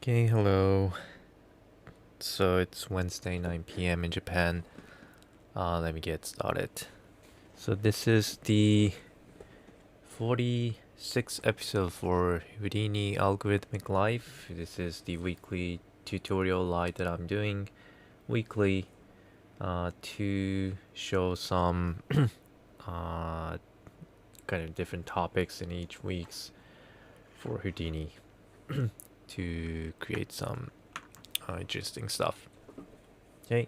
Okay, hello. So it's Wednesday, 9 p.m. in Japan. Let me get started. So this is the 46th episode for Houdini Algorithmic Life. This is the weekly tutorial live that I'm doing weekly to show some uh, kind of different topics in each week's for Houdini to create some interesting stuff. Okay.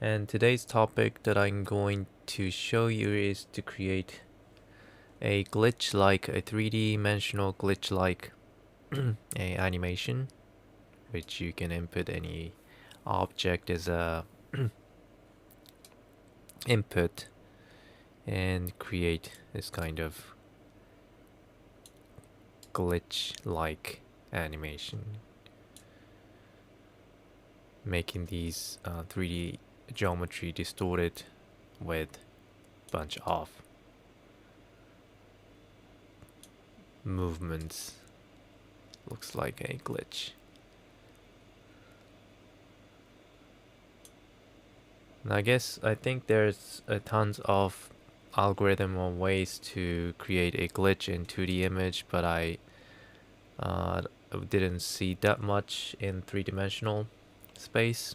And today's topic that I'm going to show you is to create a glitch like a 3D-dimensional glitch like a animation, which you can input any object as a input and create this kind of glitch like animation, making these 3D geometry distorted with bunch of movements. Looks like a glitch. And I think there's tons of algorithm or ways to create a glitch in 2D image, but I didn't see that much in three-dimensional space.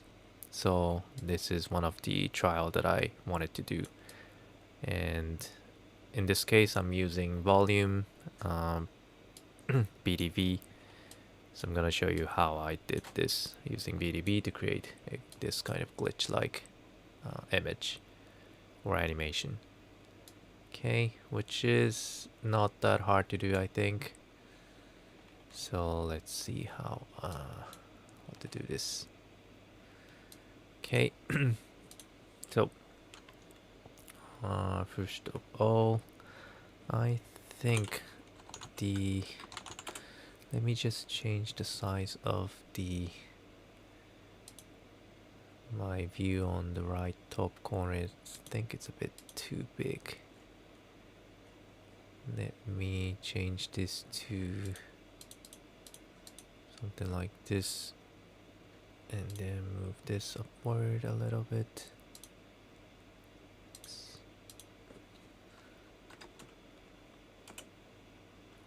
So this is one of the trial that I wanted to do. And in this case, I'm using volume BDV. So I'm gonna show you how I did this using BDV to create this kind of glitch-like image or animation. Okay, which is not that hard to do, I think. So let's see how to do this. Okay, so first of all, I think the let me just change the size of the my view on the right top corner. I think it's a bit too big. Let me change this to something like this, and then move this upward a little bit.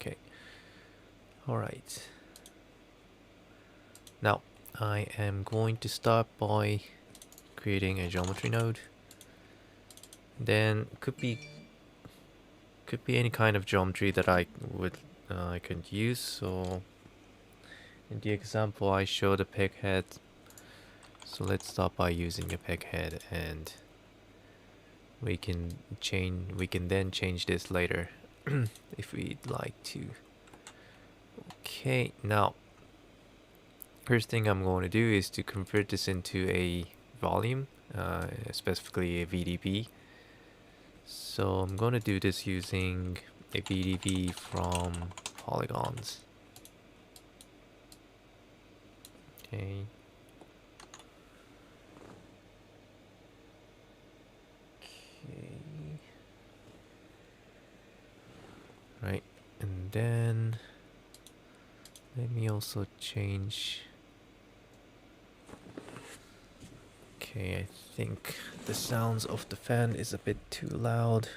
Okay. Alright. Now, I am going to start by creating a geometry node. Then could be any kind of geometry that I could use. So in the example, I showed a peg head. So let's start by using a peg head, and we can then change this later if we'd like to. Okay, now first thing I'm going to do is to convert this into a volume, specifically a VDP. So I'm going to do this using a VDP from polygons. Okay. Okay. Right, and then let me also change. Okay, I think the sounds of the fan is a bit too loud.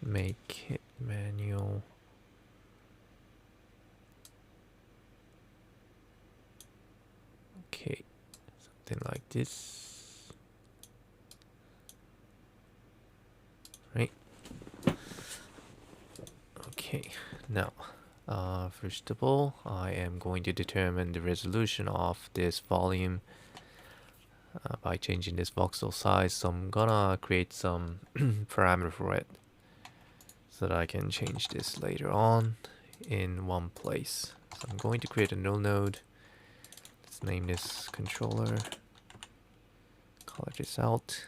Make it manual. Okay, something like this. Right. Okay, now first of all, I am going to determine the resolution of this volume by changing this voxel size. So I'm gonna create some parameter for it so that I can change this later on in one place. So I'm going to create a null node. Let's name this controller. Color this out.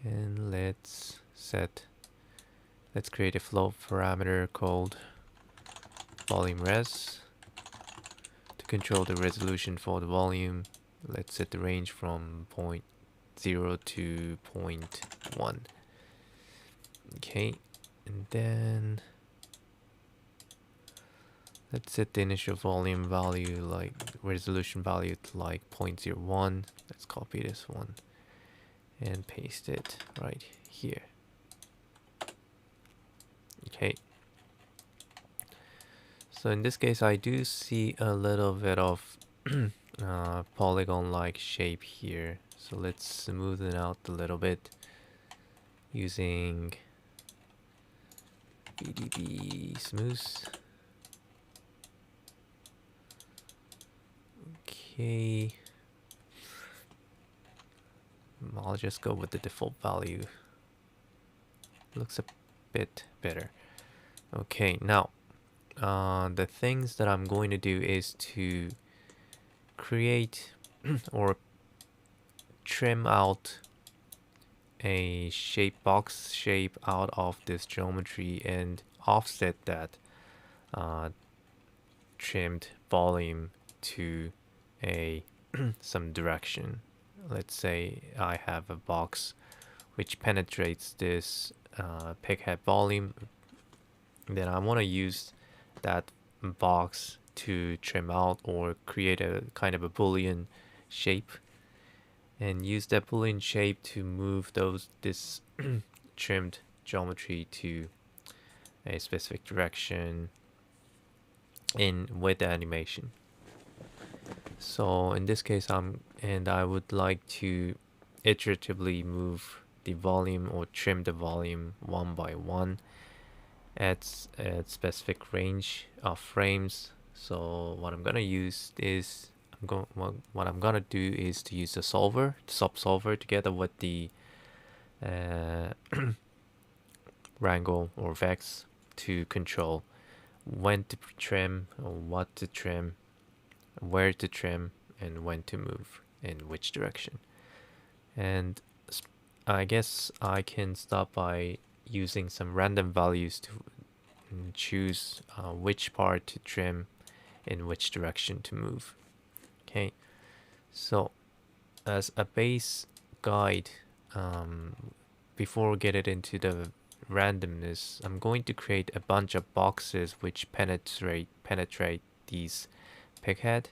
And let's create a flow parameter called volume res to control the resolution for the volume. Let's set the range from 0.0 to 0.1. Okay, and then Let's set the initial volume value, like resolution value, to like 0.01. Let's copy this one and paste it right here. Okay. So in this case, I do see a little bit of polygon-like shape here. So let's smoothen out a little bit using BDB smooth. Okay. I'll just go with the default value. Looks a bit better. Okay, now the things that I'm going to do is to create or trim out a shape, box shape out of this geometry and offset that trimmed volume to a some direction. Let's say I have a box which penetrates this peg head volume, then I want to use that box to trim out or create a kind of a boolean shape, and use that boolean shape to move this trimmed geometry to a specific direction in with the animation. So in this case, I would like to iteratively move the volume or trim the volume one by one at specific range of frames. So what I'm gonna use is what I'm gonna do is to use the subsolver together with the wrangle or vex to control when to trim, or what to trim, where to trim, and when to move in which direction. And I guess I can start by using some random values to choose which part to trim in which direction to move. Okay, so as a base guide, before we get it into the randomness, I'm going to create a bunch of boxes which penetrate these pighead,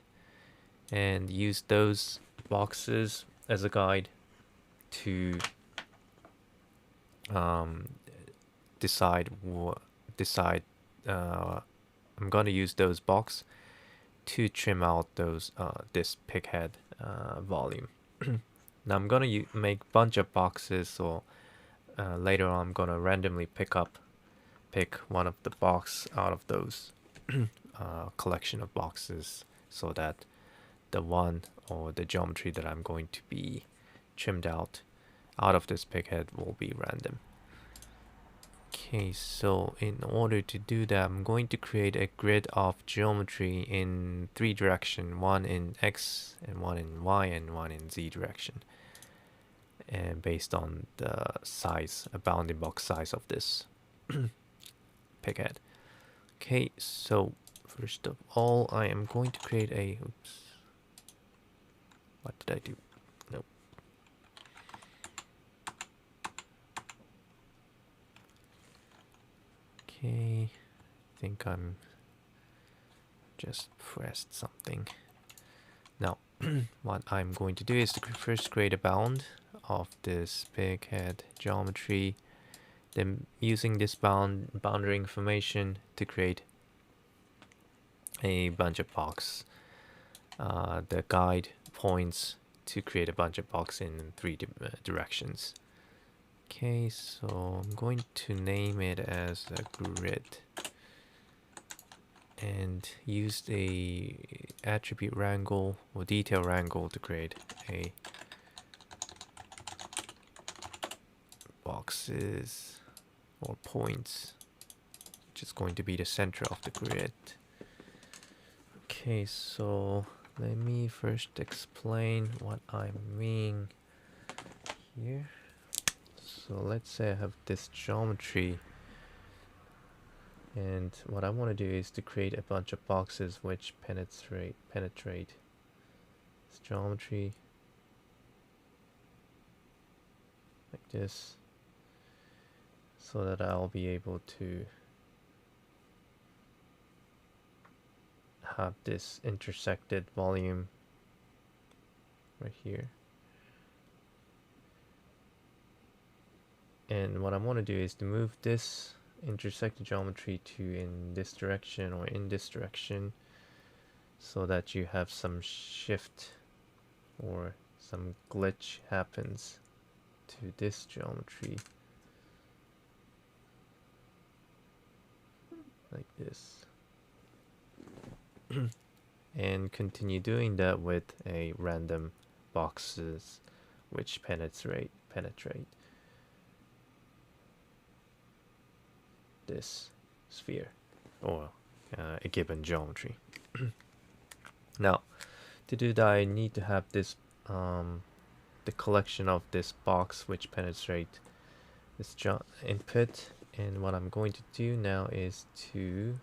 and use those boxes as a guide to decide I'm going to use those box to trim out those this pighead volume. Now I'm going to make bunch of boxes, so later on I'm going to randomly pick one of the box out of those collection of boxes, so that the one or the geometry that I'm going to be trimmed out of this pighead will be random. Okay, so in order to do that, I'm going to create a grid of geometry in 3 directions, one in X and one in Y and one in Z direction, and based on the size, a bounding box size of this pighead. Okay, so first of all, I am going to create a, oops, what did I do? Nope. Okay, I think I'm just pressed something. Now, what I'm going to do is to first create a bound of this pighead geometry, then using this boundary information to create a bunch of box. The guide points to create a bunch of box in 3 directions. Okay, so I'm going to name it as a grid and use the attribute wrangle or detail wrangle to create a boxes or points, which is going to be the center of the grid. Okay, so let me first explain what I mean here. So let's say I have this geometry, and what I want to do is to create a bunch of boxes which penetrate this geometry like this, so that I'll be able to have this intersected volume right here. And what I want to do is to move this intersected geometry to in this direction or in this direction, so that you have some shift or some glitch happens to this geometry like this. And continue doing that with a random boxes which penetrate this sphere or a given geometry. Now, to do that, I need to have this the collection of this box which penetrate this input. And what I'm going to do now is to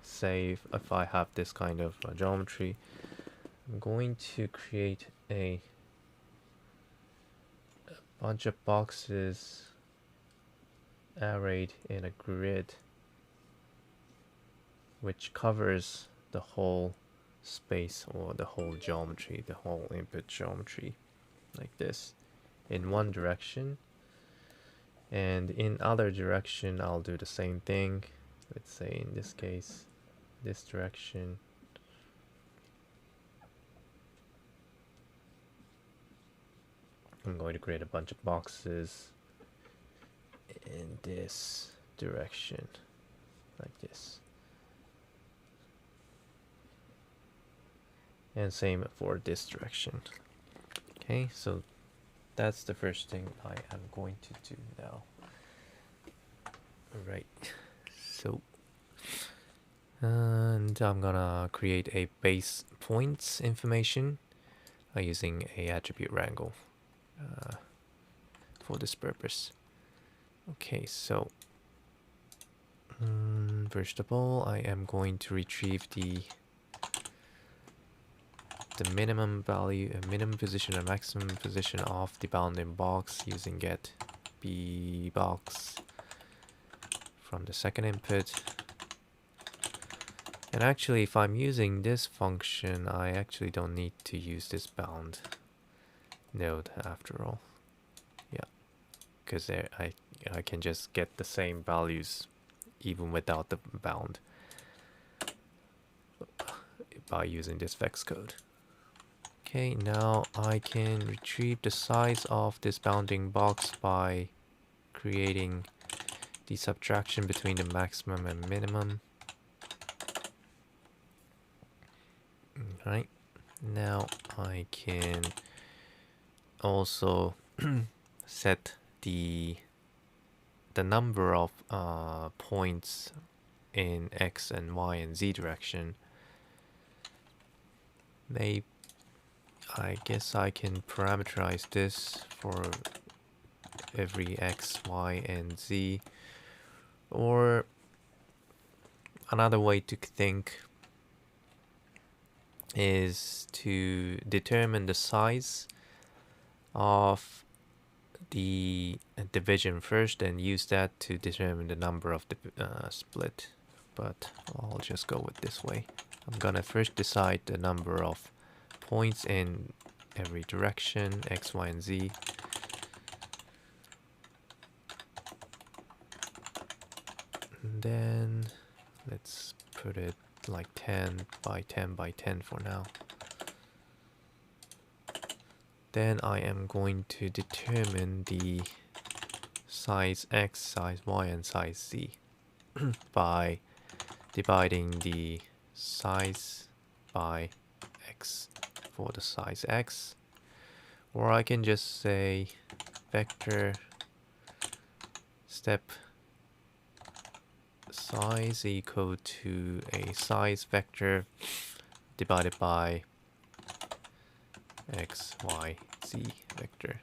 say if I have this kind of geometry, I'm going to create a bunch of boxes arrayed in a grid which covers the whole space or the whole geometry, the whole input geometry, like this, in one direction. And in other direction I'll do the same thing. Let's say in this case, this direction. I'm going to create a bunch of boxes in this direction, like this. And same for this direction. Okay, so that's the first thing I am going to do now. Alright, so and I'm gonna create a base points information using a attribute wrangle for this purpose. Okay, so first of all, I am going to retrieve the minimum value, minimum position and maximum position of the bounding box using get b box from the second input. And actually, if I'm using this function, I actually don't need to use this bound node after all. Yeah, because I can just get the same values even without the bound by using this vex code. Okay, now I can retrieve the size of this bounding box by creating the subtraction between the maximum and minimum. Right, now I can also set the number of points in x and y and z direction. I guess I can parameterize this for every x, y, and z. Or another way to think is to determine the size of the division first and use that to determine the number of the split. But I'll just go with this way. I'm gonna first decide the number of points in every direction, x, y, and z. And then let's put it like 10 by 10 by 10 for now. Then I am going to determine the size x, size y, and size z by dividing the size by x for the size x, or I can just say vector step size equal to a size vector divided by x, y, z vector.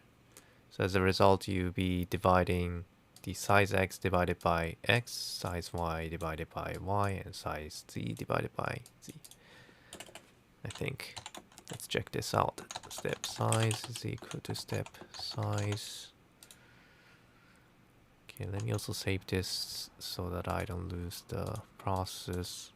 So as a result, you'll be dividing the size x divided by x, size y divided by y, and size z divided by z. I think. Let's check this out. Step size is equal to step size. Okay, let me also save this so that I don't lose the process.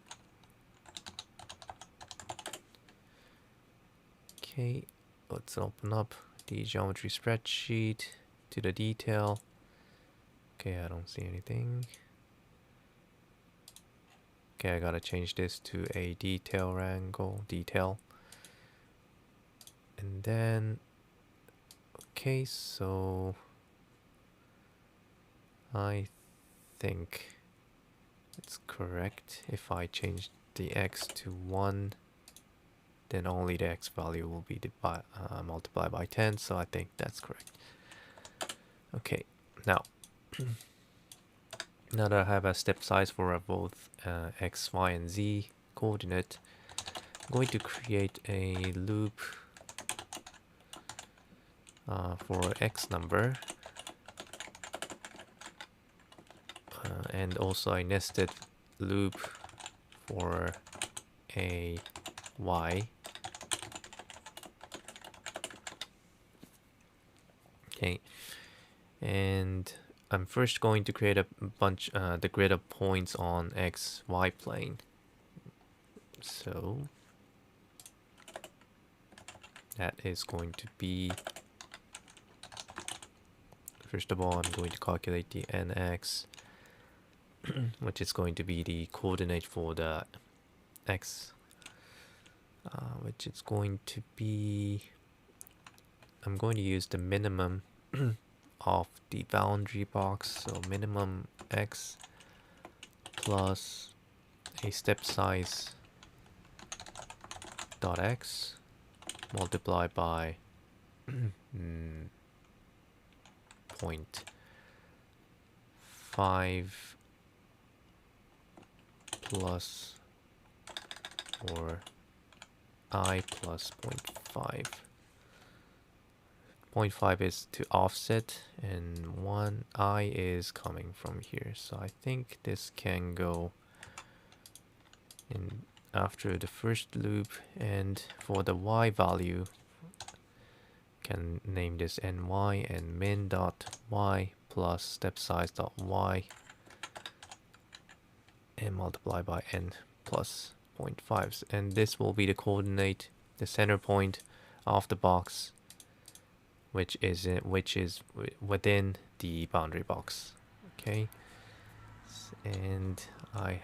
Okay, let's open up the geometry spreadsheet to the detail. Okay, I don't see anything. Okay, I gotta change this to a detail wrangle detail. And then, okay, so I think it's correct. If I change the x to 1, then only the x value will be multiplied by 10, so I think that's correct. Okay, now now that I have a step size for both x, y, and z coordinate, I'm going to create a loop for x number, and also a nested loop for a y. Okay, and I'm first going to create a bunch, the grid of points on x, y plane. So that is going to be, first of all, I'm going to calculate the nx, which is going to be the coordinate for the x, which is going to be, I'm going to use the minimum of the boundary box, so minimum x plus a step size dot x multiplied by 0.5 plus, or I plus 0.5. 0.5 is to offset, and 1 I is coming from here. So I think this can go in after the first loop, and for the y value, can name this ny, and min dot y plus step size dot y, and multiply by n plus 0.5, and this will be the coordinate, the center point of the box, which is within the boundary box. Okay, and I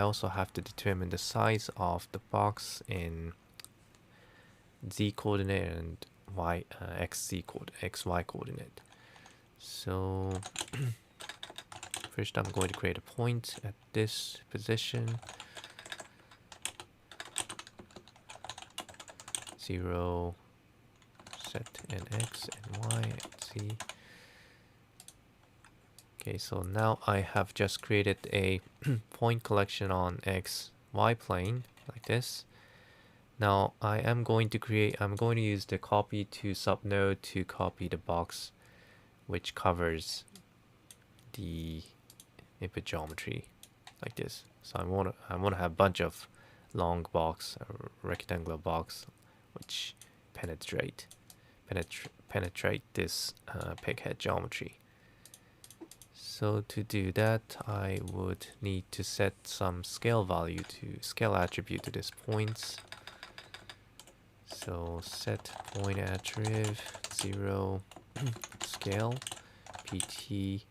also have to determine the size of the box in z coordinate and y xy coordinate. So first I'm going to create a point at this position, 0, set nx and y and z. Okay, so now I have just created a point collection on x, y plane like this. Now I'm going to use the copy to subnode to copy the box which covers the input geometry like this. So I want to have a bunch of long box, rectangular box, which penetrate this peghead geometry. So to do that, I would need to set some scale value to scale attribute to this points. So set point attrib 0 scale pt,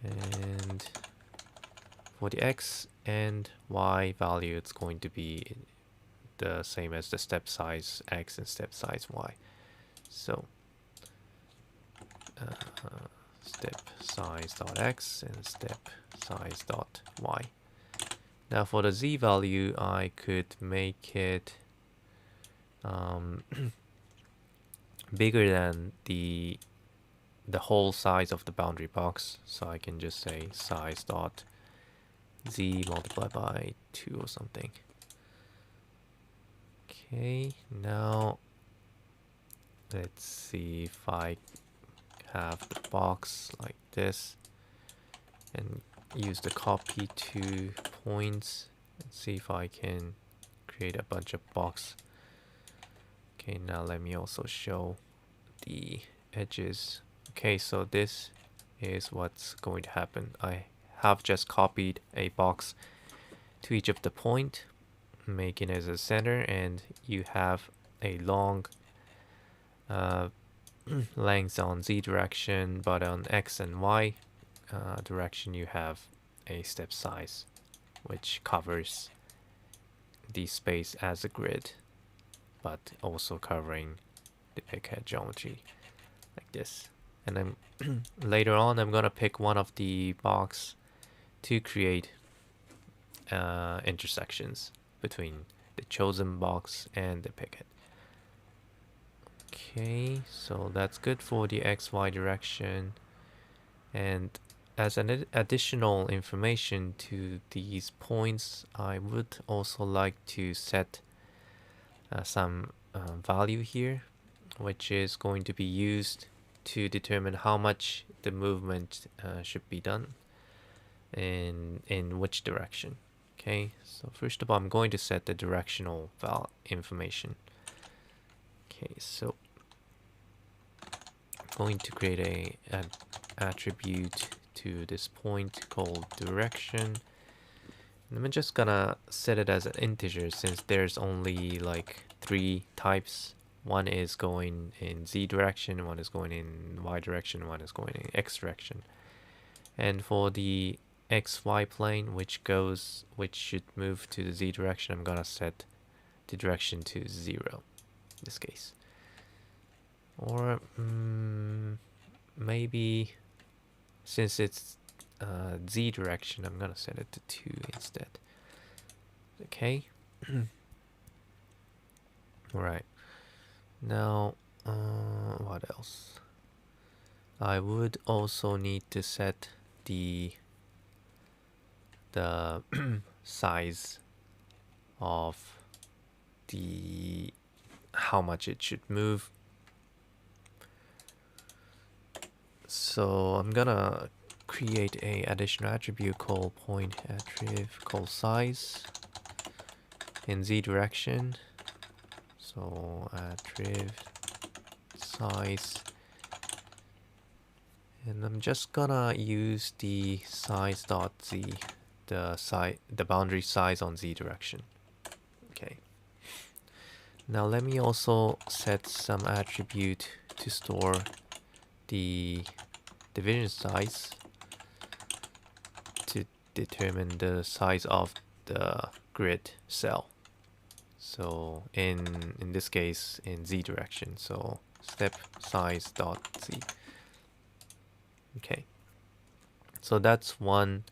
and for the x and y value, it's going to be the same as the step size x and step size y. So step size dot x and step size dot y. Now for the z value, I could make it bigger than the whole size of the boundary box, so I can just say size dot z multiplied by 2 or something. Okay, now let's see if I have the box like this and use the copy to points and see if I can create a bunch of box. Okay, now let me also show the edges. Okay, so this is what's going to happen. I have just copied a box to each of the point, making it as a center, and you have a long length on z direction, but on x and y direction you have a step size which covers the space as a grid, but also covering the pickhead geometry like this. And then later on I'm gonna pick one of the box to create intersections between the chosen box and the picket. Okay, so that's good for the XY direction. And as an additional information to these points, I would also like to set some value here, which is going to be used to determine how much the movement should be done in which direction. Okay, so first of all, I'm going to set the directional information. Okay, so I'm going to create an attribute to this point called direction. And I'm just gonna set it as an integer since there's only like 3 types. One is going in z direction, one is going in y direction, one is going in x direction. And for the xy plane, which should move to the z direction, I'm gonna set the direction to 0 in this case. Or maybe since it's z direction, I'm gonna set it to 2 instead. Okay. Alright. Now, what else? I would also need to set the size of the how much it should move. So I'm gonna create a additional attribute called point attrib called size in z direction. So attrib size, and I'm just gonna use the size.z, the boundary size on z direction. Okay. Now let me also set some attribute to store the division size to determine the size of the grid cell. So in this case in z direction, so step size dot z. Okay, so that's one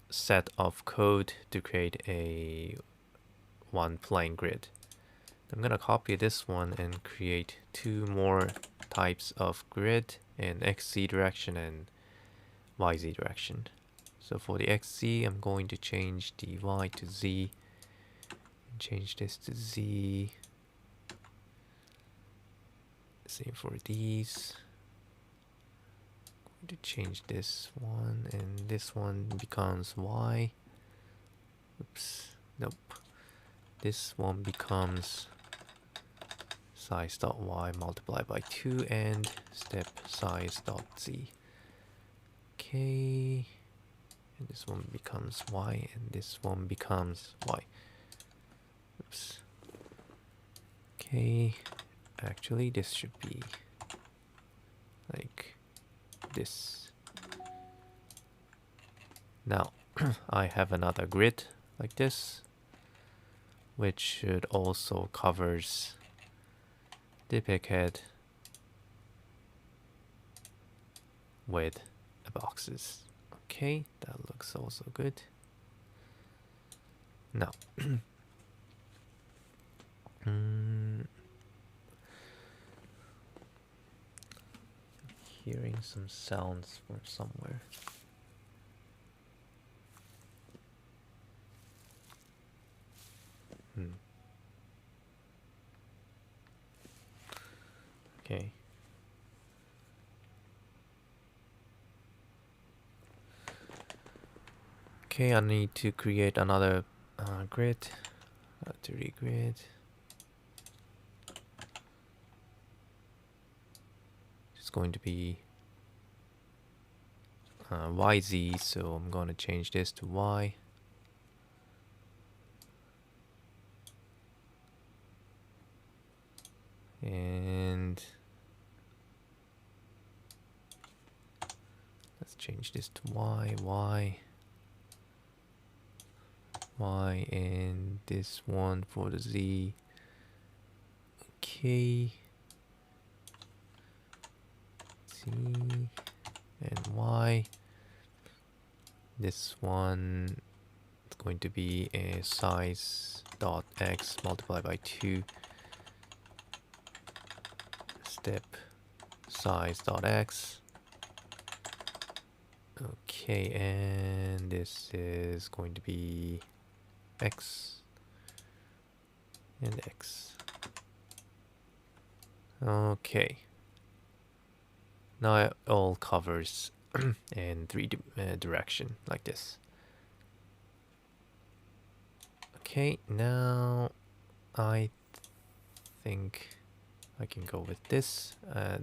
set of code to create a one plane grid. I'm gonna copy this one and create 2 more types of grid in xz direction and yz direction. So for the xz, I'm going to change the y to z, and change this to z. Same for these. I'm going to change this one, and this one becomes y. Oops, nope. This one becomes size.y multiplied by 2 and step size.z. Okay, and this one becomes y, and this one becomes y. Oops. Okay, actually this should be like this. Now I have another grid like this, which should also covers the pickhead with the boxes. Okay, that looks also good. Now, hearing some sounds from somewhere. Okay. Okay, I need to create another grid, 3D grid. It's going to be YZ, so I'm going to change this to Y. And let's change this to y, and this one for the z. Okay, z and y. This one is going to be a size dot x multiplied by 2 step size dot x. Okay, and this is going to be x and x. Okay, now it all covers in three direction like this. Okay, now I think I can go with this.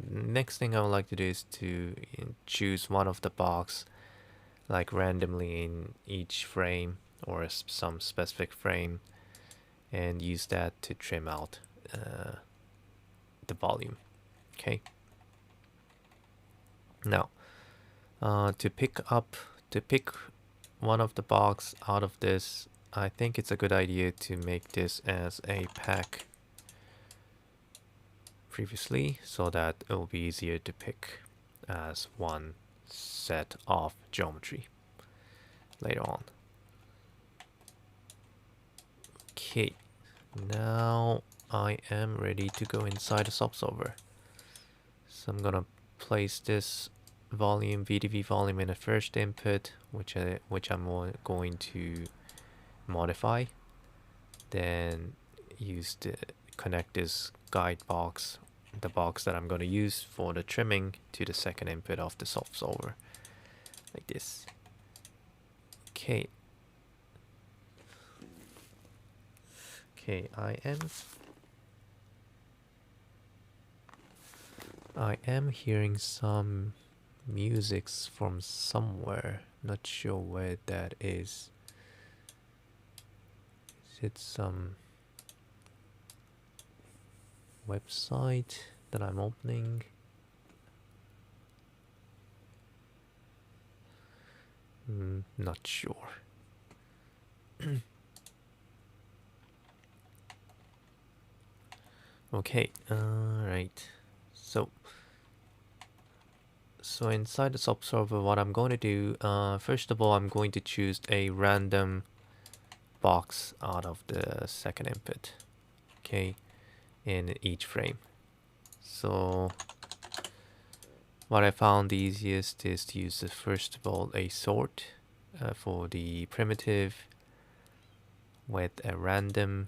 Next thing I would like to do is to choose one of the box, like randomly in each frame or some specific frame, and use that to trim out the volume. Okay. Now, to pick one of the box out of this, I think it's a good idea to make this as a pack previously, so that it will be easier to pick as one set of geometry later on. Okay, now I am ready to go inside the subsolver. So I'm gonna place this volume, VDV volume, in the first input, which I'm going to modify. Then connect this guide box, the box that I'm going to use for the trimming, to the second input of the subsolver, like this. Okay. Okay, I am hearing some musics from somewhere. Not sure where that is. Is it some website that I'm opening? Not sure. Okay, right. So inside the subsolver, what I'm going to do, first of all, I'm going to choose a random box out of the second input, okay, in each frame. So what I found the easiest is to use, first of all, a sort for the primitive with a random,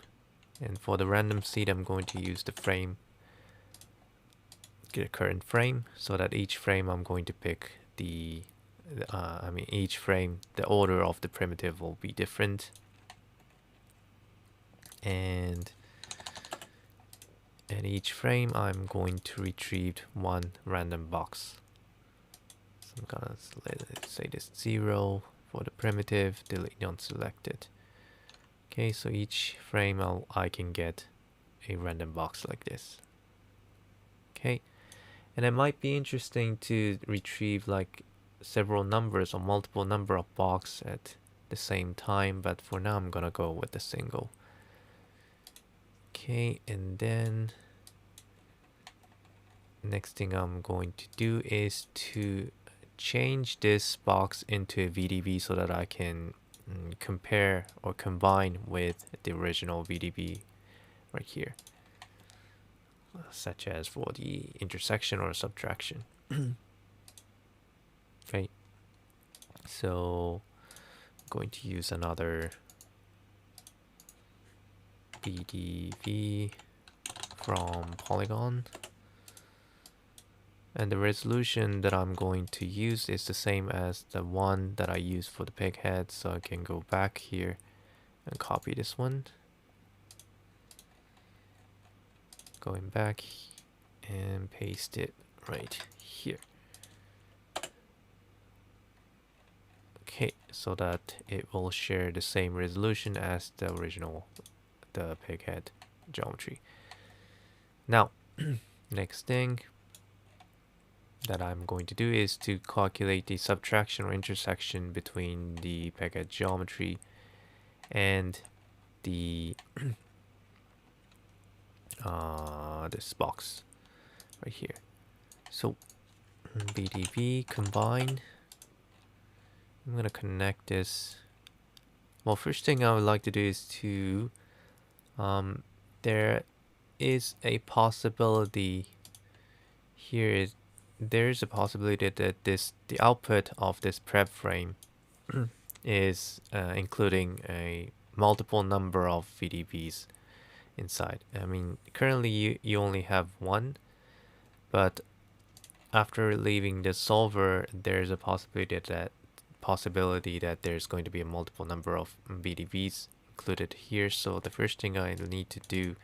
and for the random seed I'm going to use the frame, get a current frame, so that each frame I'm going to pick each frame, the order of the primitive will be different. And at each frame I'm going to retrieve one random box. So I'm gonna say this 0 for the primitive, delete unselected. Okay, so each frame I can get a random box like this. Okay, and it might be interesting to retrieve like several numbers or multiple number of boxes at the same time, but for now I'm gonna go with the single. Okay, and then next thing I'm going to do is to change this box into a VDB so that I can compare or combine with the original VDB right here, such as for the intersection or subtraction. Okay, so I'm going to use another VDV from polygon, and the resolution that I'm going to use is the same as the one that I used for the pig head, so I can go back here and copy this one, going back and paste it right here. Okay, so that it will share the same resolution as the original, the pig head geometry. Now next thing that I'm going to do is to calculate the subtraction or intersection between the peghead geometry and the this box right here. So BDB combine. I'm gonna connect this. Well, first thing I would like to do is to there is a possibility here. There's a possibility that the output of this prep frame is including a multiple number of VDBs inside. I mean, currently you only have one, but after leaving the solver, there's a possibility that there's going to be a multiple number of VDBs included here. So the first thing I need to do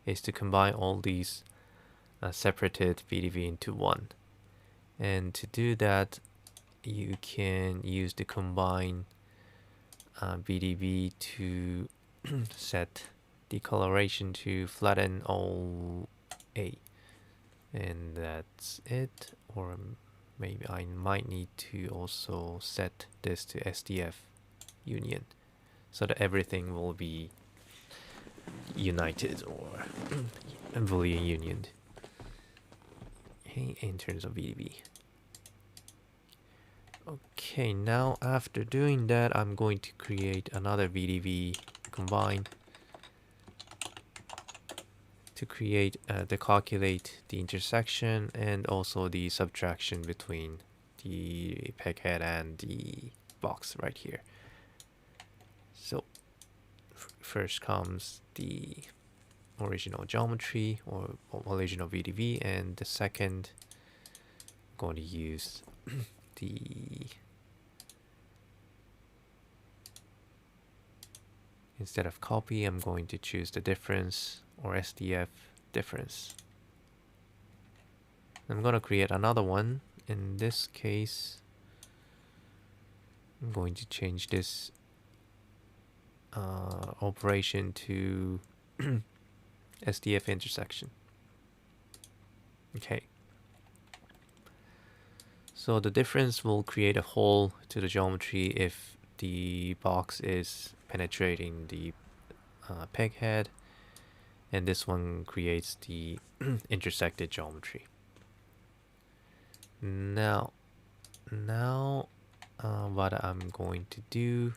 is to combine all these separated VDB into one. And to do that, you can use the combine VDB to set the coloration to flatten all A. And that's it. Or maybe I might need to also set this to SDF union so that everything will be united or Boolean unioned in terms of VDB. Okay, now after doing that, I'm going to create another VDB combine to create to calculate the intersection and also the subtraction between the peghead and the box right here. So first comes the original geometry or original VDB, and the second I'm going to use the instead of copy, I'm going to choose the difference or SDF difference. I'm going to create another one. In this case, I'm going to change this operation to SDF intersection. Okay. So the difference will create a hole to the geometry if the box is penetrating the peghead, and this one creates the intersected geometry. Now what I'm going to do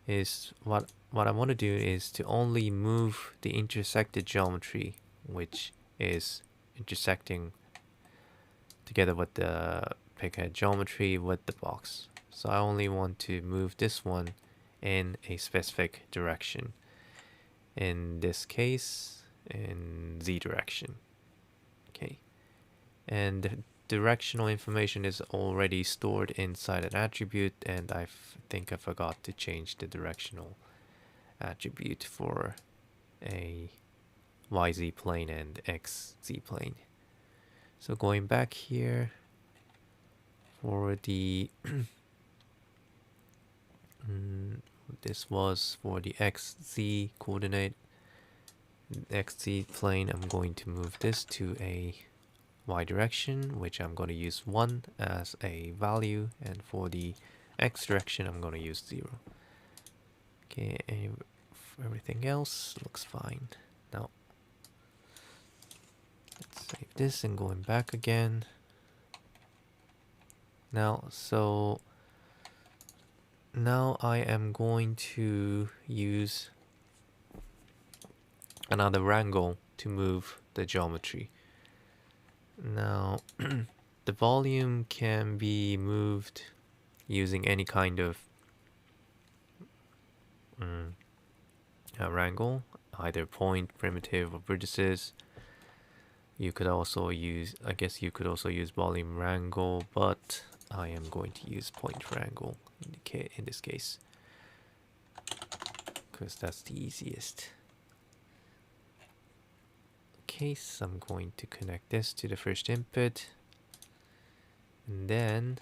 is what I want to do is to only move the intersected geometry, which is intersecting together with the peghead geometry with the box. So I only want to move this one in a specific direction. In this case, in Z direction. Okay. And the directional information is already stored inside an attribute, and I think I forgot to change the directional attribute for a YZ plane and XZ plane. So going back here for the this was for the XZ coordinate, XZ plane. I'm going to move this to a Y direction, which I'm going to use 1 as a value, and for the X direction I'm going to use 0. Okay, and everything else looks fine. Now let's save this and going back again. Now I am going to use another wrangle to move the geometry. Now the volume can be moved using any kind of wrangle, either point, primitive, or vertices. You could also use, I guess you could also use volume wrangle, but I am going to use point wrangle in this case, because that's the easiest. Okay, so I'm going to connect this to the first input, and then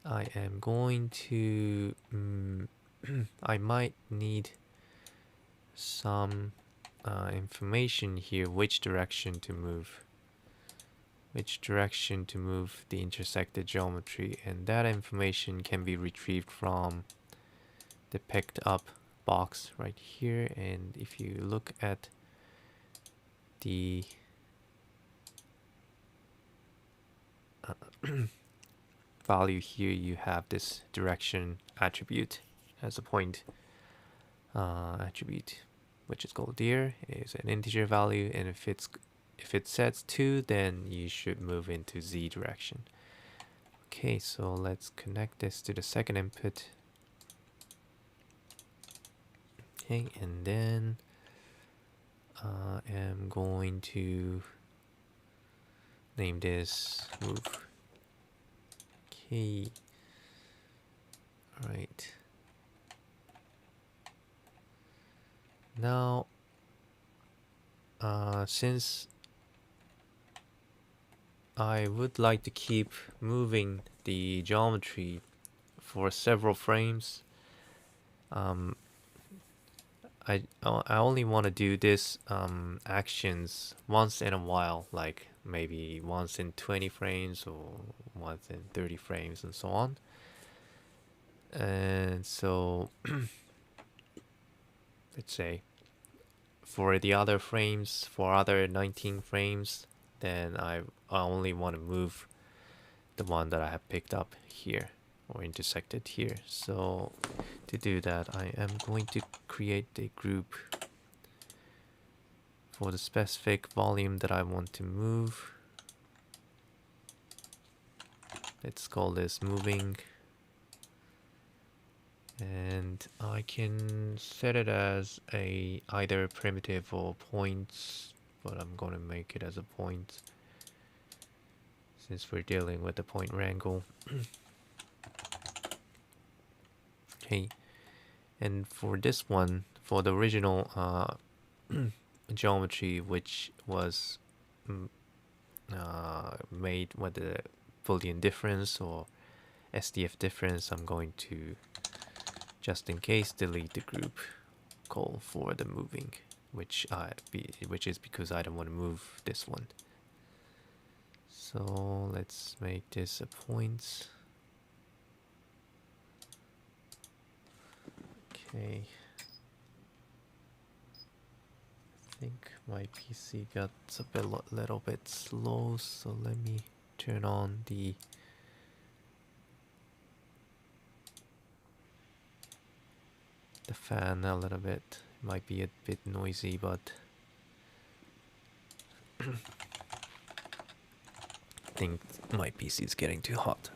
I am going to I might need some information here which direction to move the intersected geometry, and that information can be retrieved from the picked up box right here. And if you look at the value here, you have this direction attribute as a point attribute, which is called dir, is an integer value, and if it sets 2, then you should move into z direction. Okay, so let's connect this to the second input. Okay, and then I am going to name this move. Okay, all right. Now, since I would like to keep moving the geometry for several frames, I only want to do this actions once in a while, like maybe once in 20 frames or once in 30 frames and so on. And so let's say for the other frames, for other 19 frames, then I only want to move the one that I have picked up here or intersected here. So to do that, I am going to create a group for the specific volume that I want to move. Let's call this moving, and I can set it as a either primitive or points, but I'm going to make it as a point since we're dealing with the point wrangle. Okay, and for this one, for the original geometry, which was made with the Boolean difference or SDF difference, I'm going to, just in case, delete the group call for the moving, which is because I don't want to move this one. So let's make this a point. Okay. I think my PC got a little bit slow, so let me turn on the fan a little bit. It might be a bit noisy, but I think my PC is getting too hot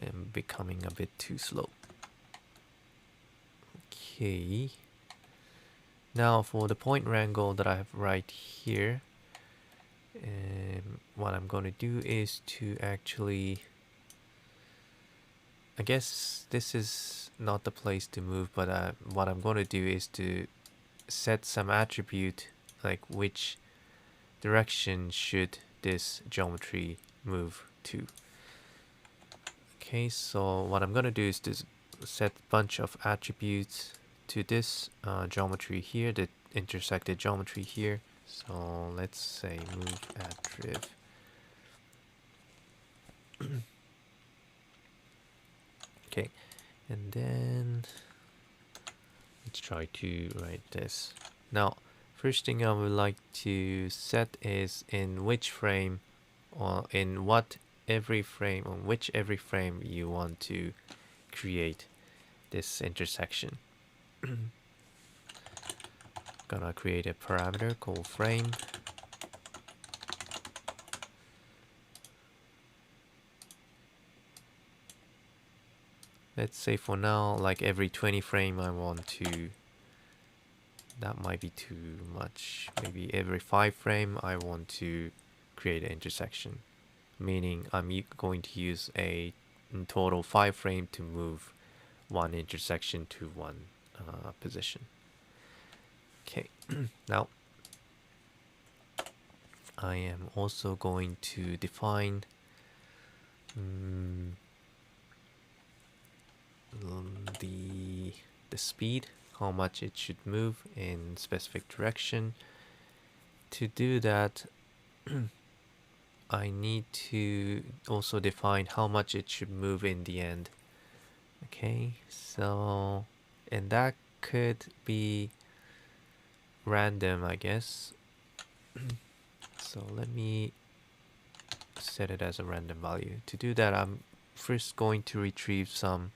and becoming a bit too slow. Okay. Now for the point wrangle that I have right here, what I'm going to do is to actually, I guess this is not the place to move, but what I'm going to do is to set some attribute, like which direction should this geometry move to. Okay, so what I'm going to do is to set a bunch of attributes to this geometry here, the intersected geometry here. So let's say move attrib. Okay, and then let's try to write this. Now, first thing I would like to set is in which frame, or in what every frame, on which every frame you want to create this intersection. Gonna create a parameter called frame. Let's say for now, like every 20 frame I want to, that might be too much. Maybe every 5 frame I want to create an intersection, meaning I'm going to use a in total 5 frame to move one intersection to one position. Okay, now I am also going to define the speed, how much it should move in specific direction. To do that, I need to also define how much it should move in the end. Okay, so, and that could be random, I guess. So let me set it as a random value. To do that, I'm first going to retrieve some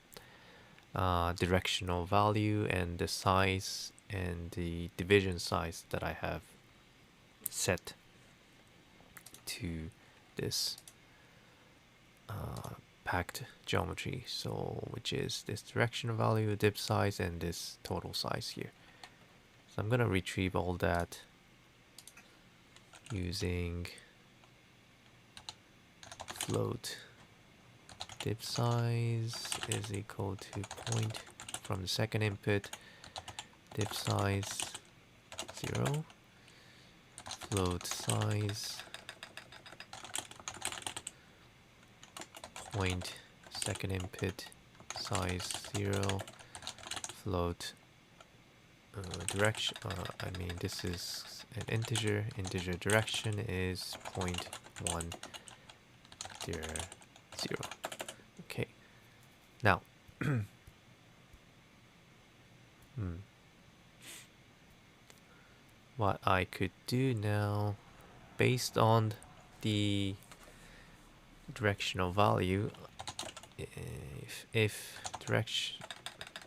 directional value and the size and the division size that I have set to this packed geometry, so which is this directional value, dip size, and this total size here. So I'm gonna retrieve all that using float dip size is equal to point from the second input, dip size 0, float size point second input size 0, float direction, I mean this is an integer direction is 0.1 0. Okay, now what I could do now, based on the directional value, if direction,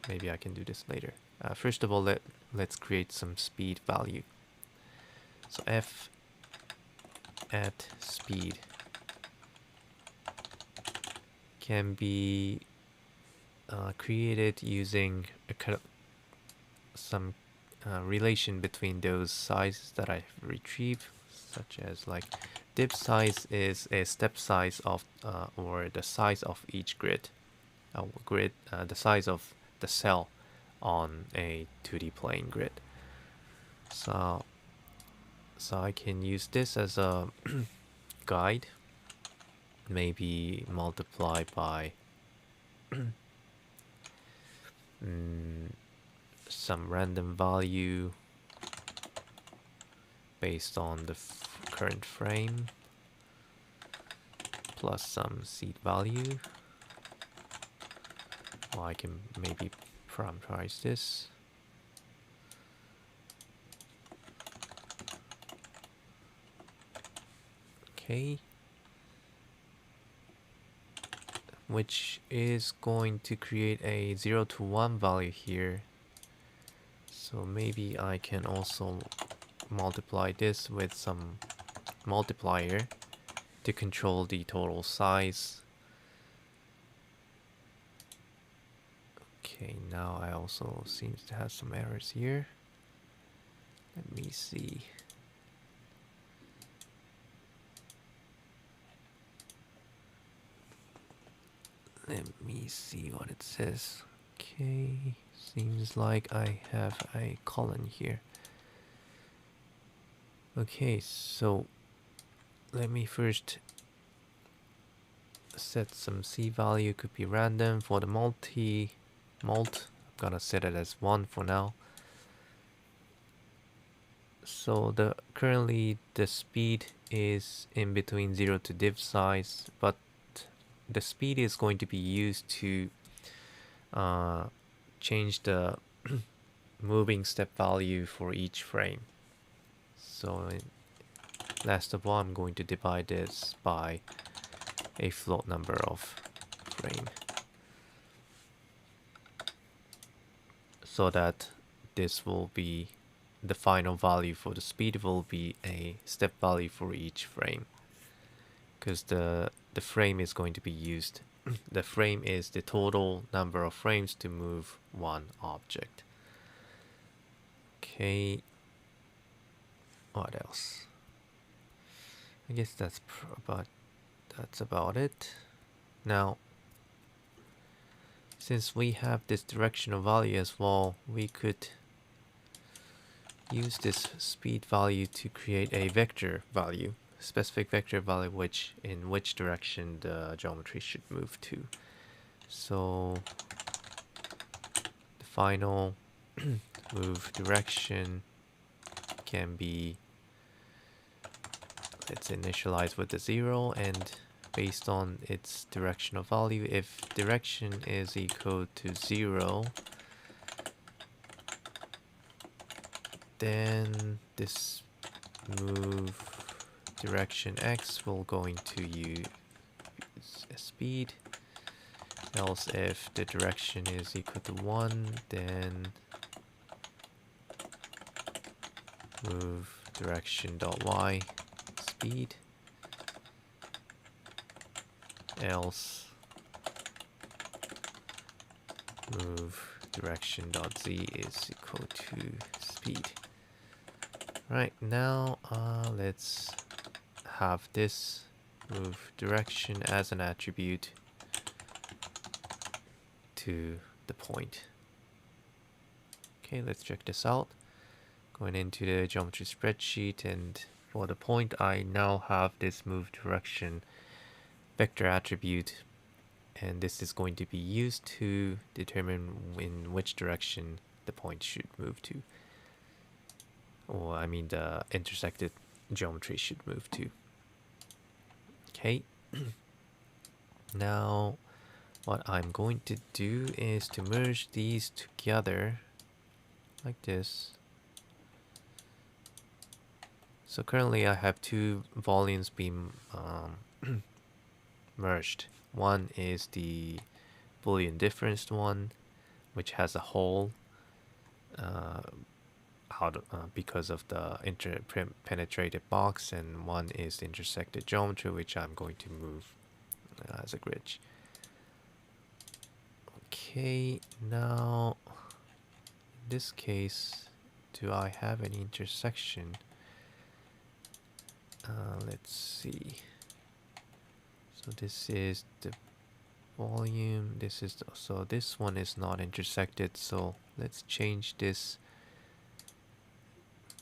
maybe I can do this later. First of all, let's create some speed value. So f at speed can be created using some relation between those sizes that I've retrieved, such as like dip size is a step size of or the size of each grid, the size of the cell on a 2D plane grid. So I can use this as a guide, maybe multiply by some random value based on the current frame plus some seed value. Well, I can maybe parameterize this. Okay, which is going to create a 0 to 1 value here. So maybe I can also multiply this with some multiplier to control the total size. Okay, now I also seems to have some errors here. Let me see. Let me see what it says. Okay, seems like I have a colon here. Okay, so let me first set some C value, could be random. For the mult, I'm gonna set it as 1 for now. So currently the speed is in between 0 to div size, but the speed is going to be used to change the moving step value for each frame. So last of all, I'm going to divide this by a float number of frame, so that this will be the final value for the speed will be a step value for each frame, because the frame is going to be used. The frame is the total number of frames to move one object. Okay, what else? I guess that's about it. Now, since we have this directional value as well, we could use this speed value to create a vector value, specific vector value, in which direction the geometry should move to. So the final move direction can be, let's initialize with the 0, and based on its directional value, if direction is equal to 0, then this move direction x will going to use a speed. Else if the direction is equal to 1, then move direction dot y speed. Else move direction dot z is equal to speed. Right, now let's have this move direction as an attribute to the point. Okay, let's check this out. Going into the geometry spreadsheet, and for the point I now have this move direction vector attribute, and this is going to be used to determine in which direction the point should move to, or I mean the intersected geometry should move to. Okay. Now what I'm going to do is to merge these together like this. So currently I have two volumes being merged. One is the Boolean difference one, which has a hole because of the interpenetrated box, and one is the intersected geometry, which I'm going to move as a grid. Okay, now in this case, do I have any intersection? Let's see. So this is the volume. This is so this one is not intersected. So let's change this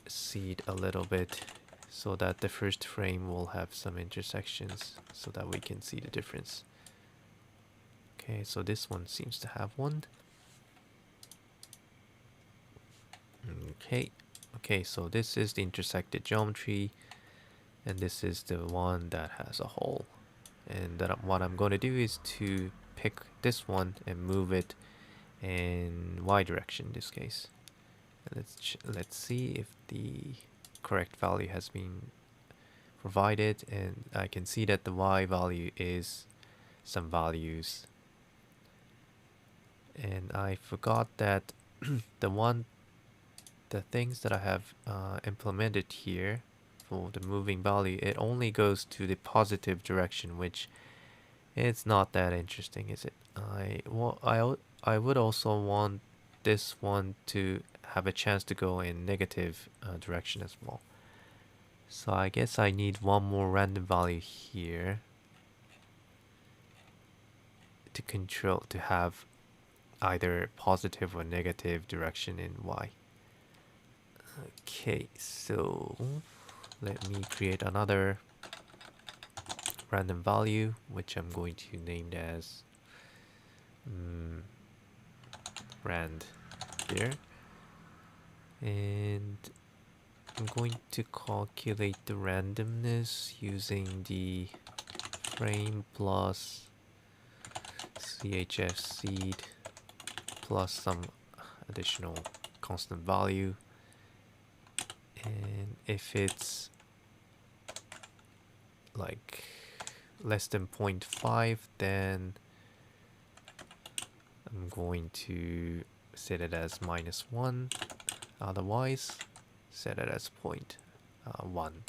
seed a little bit so that the first frame will have some intersections, so that we can see the difference. Okay, so this one seems to have one. Okay, so this is the intersected geometry, and this is the one that has a hole. And what I'm going to do is to pick this one and move it in y direction in this case. And let's see if the correct value has been provided, and I can see that the y value is some values. And I forgot that the things that I have implemented here for the moving value, it only goes to the positive direction, which it's not that interesting, is it? I would also want this one to have a chance to go in negative direction as well. So I guess I need one more random value here to have either positive or negative direction in y. Okay, so let me create another random value, which I'm going to name as rand here, and I'm going to calculate the randomness using the frame plus CHF seed plus some additional constant value. And if it's like less than 0.5, then I'm going to set it as -1. Otherwise, set it as 0.1.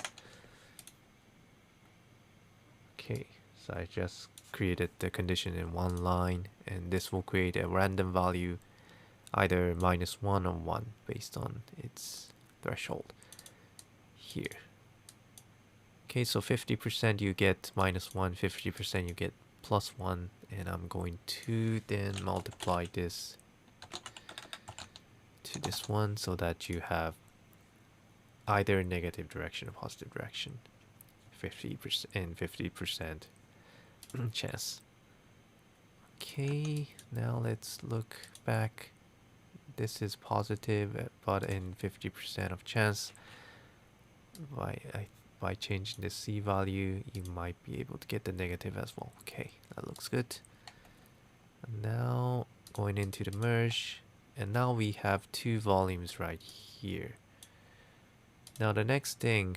Okay, so I just created the condition in one line, and this will create a random value, either -1 or 1, based on its threshold here. Okay, so 50% you get -1, 50% you get +1, and I'm going to then multiply this to this one so that you have either negative direction or positive direction, 50% and 50% chance. Okay, now let's look back this is positive, but in 50% of chance by by changing the C value, you might be able to get the negative as well. Okay, that looks good. And now going into the merge, and now we have two volumes right here. Now the next thing,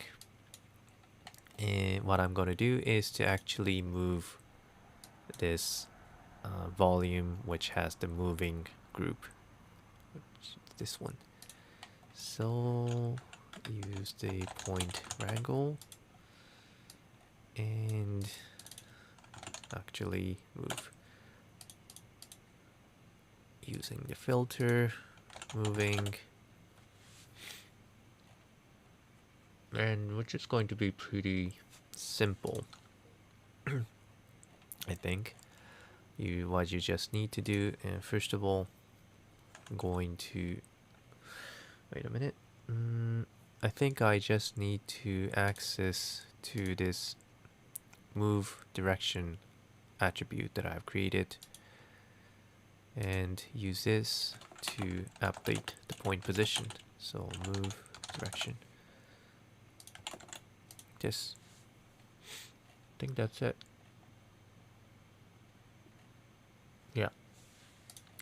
what I'm going to do is to actually move this volume which has the moving group, which is this one. So use the point wrangle and actually move using the filter, moving, and which is going to be pretty simple. I think what you just need to do, and first of all, I'm going to wait a minute. I think I just need to access to this move direction attribute that I've created and use this to update the point position. So move direction. Just I think that's it. Yeah.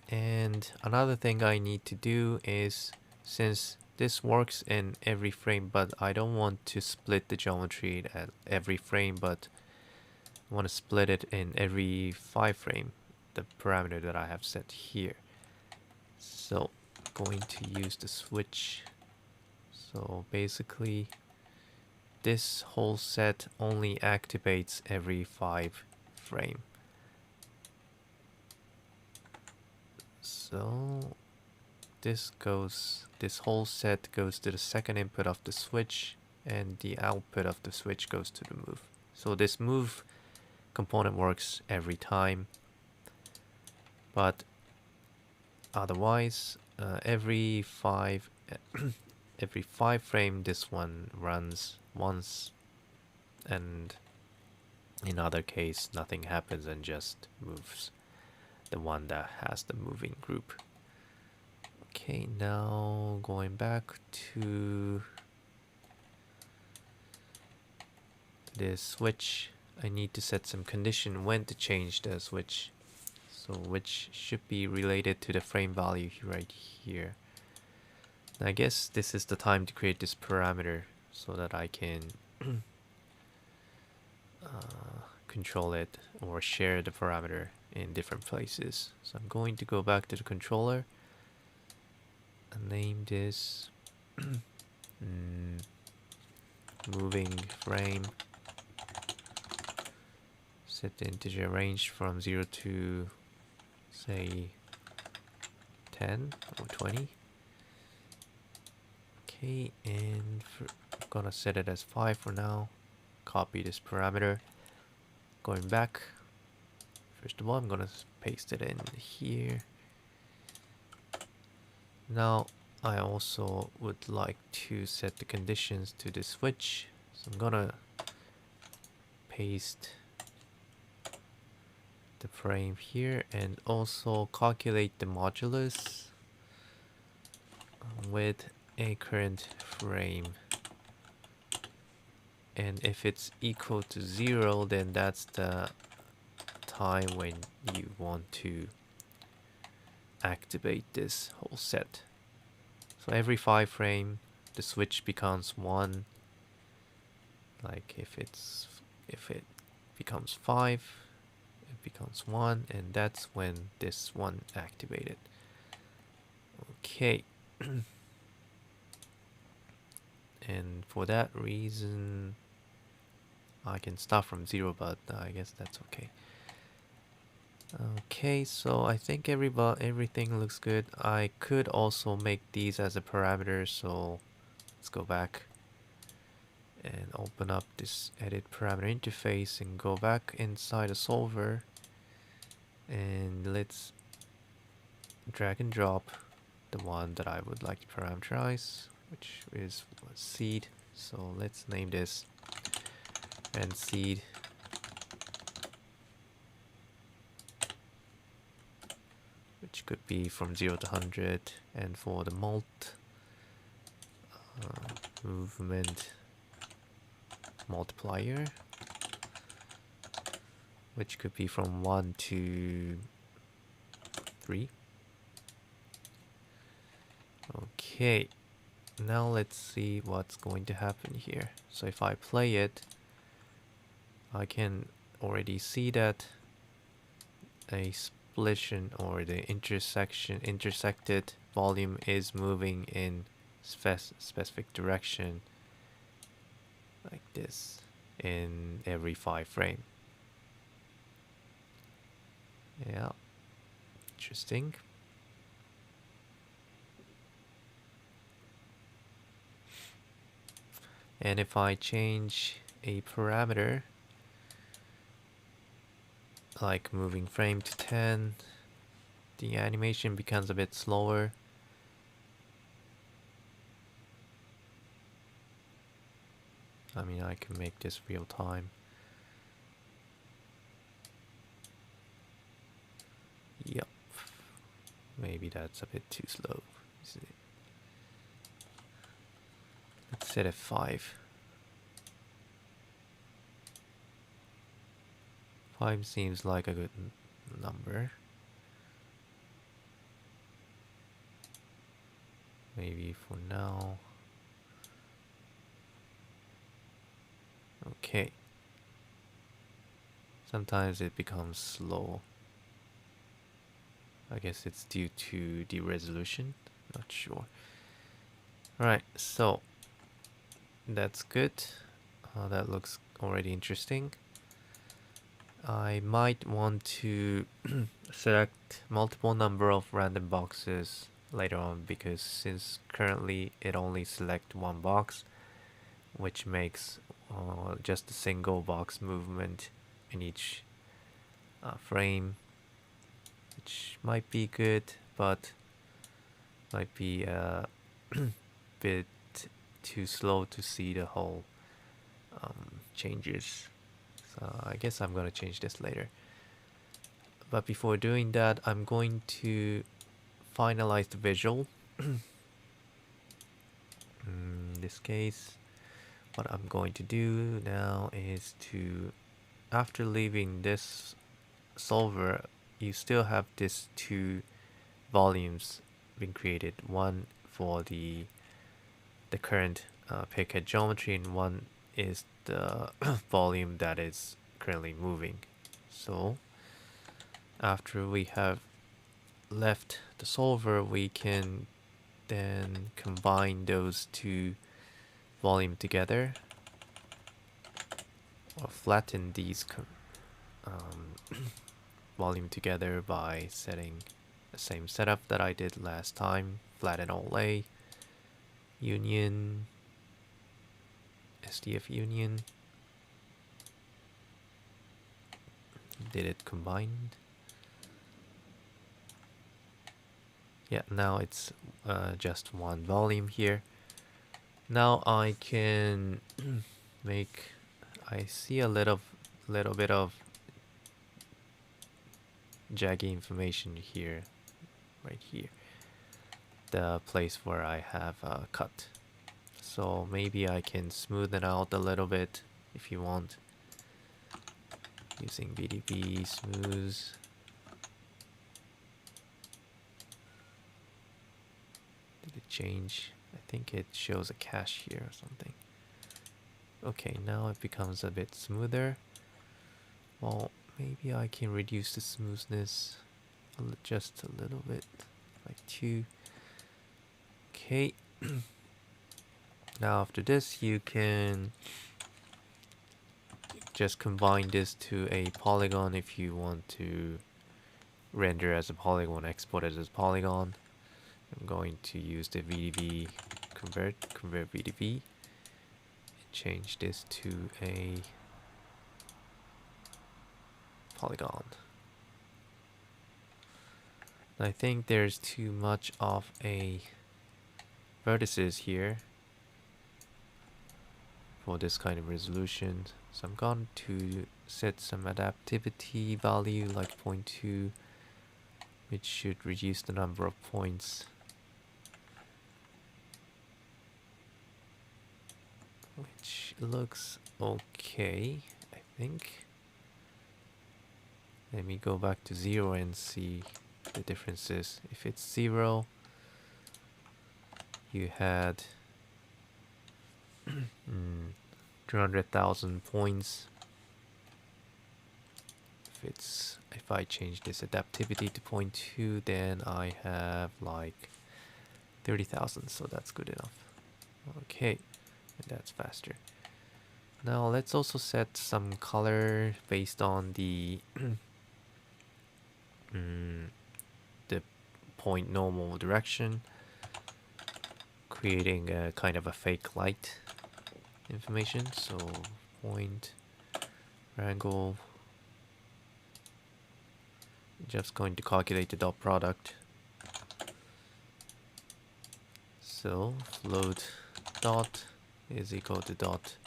And another thing I need to do is, since this works in every frame, but I don't want to split the geometry at every frame, but I want to split it in every 5 frame, the parameter that I have set here. So I'm going to use the switch. So basically this whole set only activates every 5 frame. So this whole set goes to the second input of the switch, and the output of the switch goes to the move. So this move component works every time, but otherwise every 5 frame this one runs once, and in other case nothing happens and just moves the one that has the moving group. Okay, now going back to the switch, I need to set some condition when to change the switch, so which should be related to the frame value right here. I guess this is the time to create this parameter so that I can control it or share the parameter in different places. So I'm going to go back to the controller and name this moving frame. Set the integer range from 0 to say 10 or 20. Okay, and I'm gonna set it as 5 for now. Copy this parameter. Going back, first of all, I'm gonna paste it in here. Now I also would like to set the conditions to the switch, so I'm gonna paste the frame here and also calculate the modulus with a current frame, and if it's equal to 0, then that's the time when you want to activate this whole set. So every 5 frame the switch becomes 1. Like if it becomes 5, it becomes 1, and that's when this one activated. Okay. And for that reason I can start from 0, but I guess that's okay. Okay, so I think everything looks good. I could also make these as a parameter, so let's go back and open up this edit parameter interface and go back inside the solver, and let's drag and drop the one that I would like to parameterize, which is seed. So let's name this and seed, which could be from 0 to 100, and for the movement multiplier, which could be from 1 to 3. Okay, now let's see what's going to happen here. So if I play it, I can already see that a splition or the intersected volume is moving in specific direction like this in every 5 frame. Yeah, interesting. And if I change a parameter like moving frame to 10, the animation becomes a bit slower. I mean, I can make this real time. Yep. Maybe that's a bit too slow. Let's set it 5. 5 seems like a good number. Maybe for now. Okay. Sometimes it becomes slow. I guess it's due to the resolution. Not sure. Alright, so that's good. That looks already interesting. I might want to select multiple number of random boxes later on, because since currently it only select one box, which makes just a single box movement in each frame, which might be good, but might be a bit too slow to see the whole changes. So I guess I'm gonna change this later. But before doing that, I'm going to finalize the visual. In this case, what I'm going to do now is to, after leaving this solver, you still have these 2 volumes being created. One for the current pighead geometry, and one is the volume that is currently moving. So after we have left the solver, we can then combine those 2 volume together, or flatten these volume together by setting the same setup that I did last time. Flatten all A, union, SDF union. Did it combined? Yeah, now it's just one volume here. Now I can make, I see a little bit of jaggy information here, right here, the place where I have cut. So maybe I can smooth it out a little bit if you want, using VDB smooth. Did it change? I think it shows a cache here or something. Okay, now it becomes a bit smoother. Well, maybe I can reduce the smoothness just a little bit, like 2. Okay. Now after this, you can just combine this to a polygon if you want to render as a polygon, export it as a polygon. I'm going to use the VDB convert VDB, change this to a polygon. I think there's too much of a vertices here for this kind of resolution, so I'm going to set some adaptivity value like 0.2 which should reduce the number of points. Which looks okay, I think. Let me go back to 0 and see the differences. If it's 0, you had 200,000 points. If I change this adaptivity to 0.2, then I have like 30,000, so that's good enough. Okay, and that's faster. Now let's also set some color based on the the point normal direction, creating a kind of a fake light information. So point wrangle, just going to calculate the dot product. So float dot is equal to dot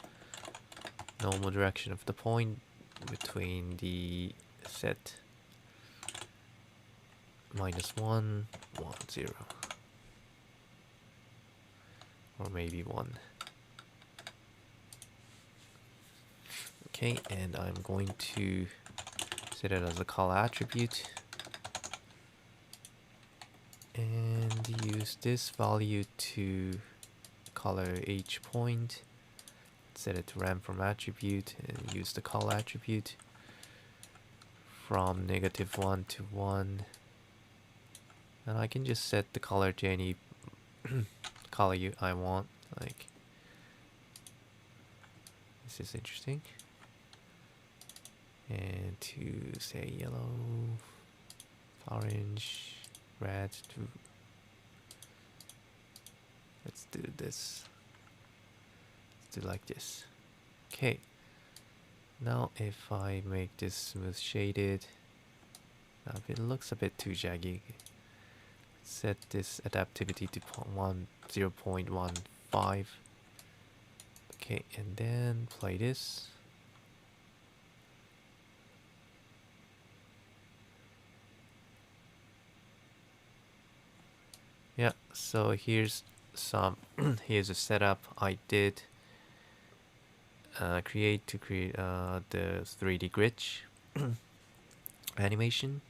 normal direction of the point between the set -1, 1, 0, or maybe 1. Okay, and I'm going to set it as a color attribute and use this value to color each point. Set it to ram from attribute and use the color attribute from -1 to 1. And I can just set the color to any color I want. Like, this is interesting. And to say yellow, orange, red. Let's do this. Let's do like this. Okay. Now if I make this smooth shaded, now if it looks a bit too jaggy, set this adaptivity to 0.15. Okay, and then play this. Yeah, so here's here's a setup I did create the 3D glitch animation,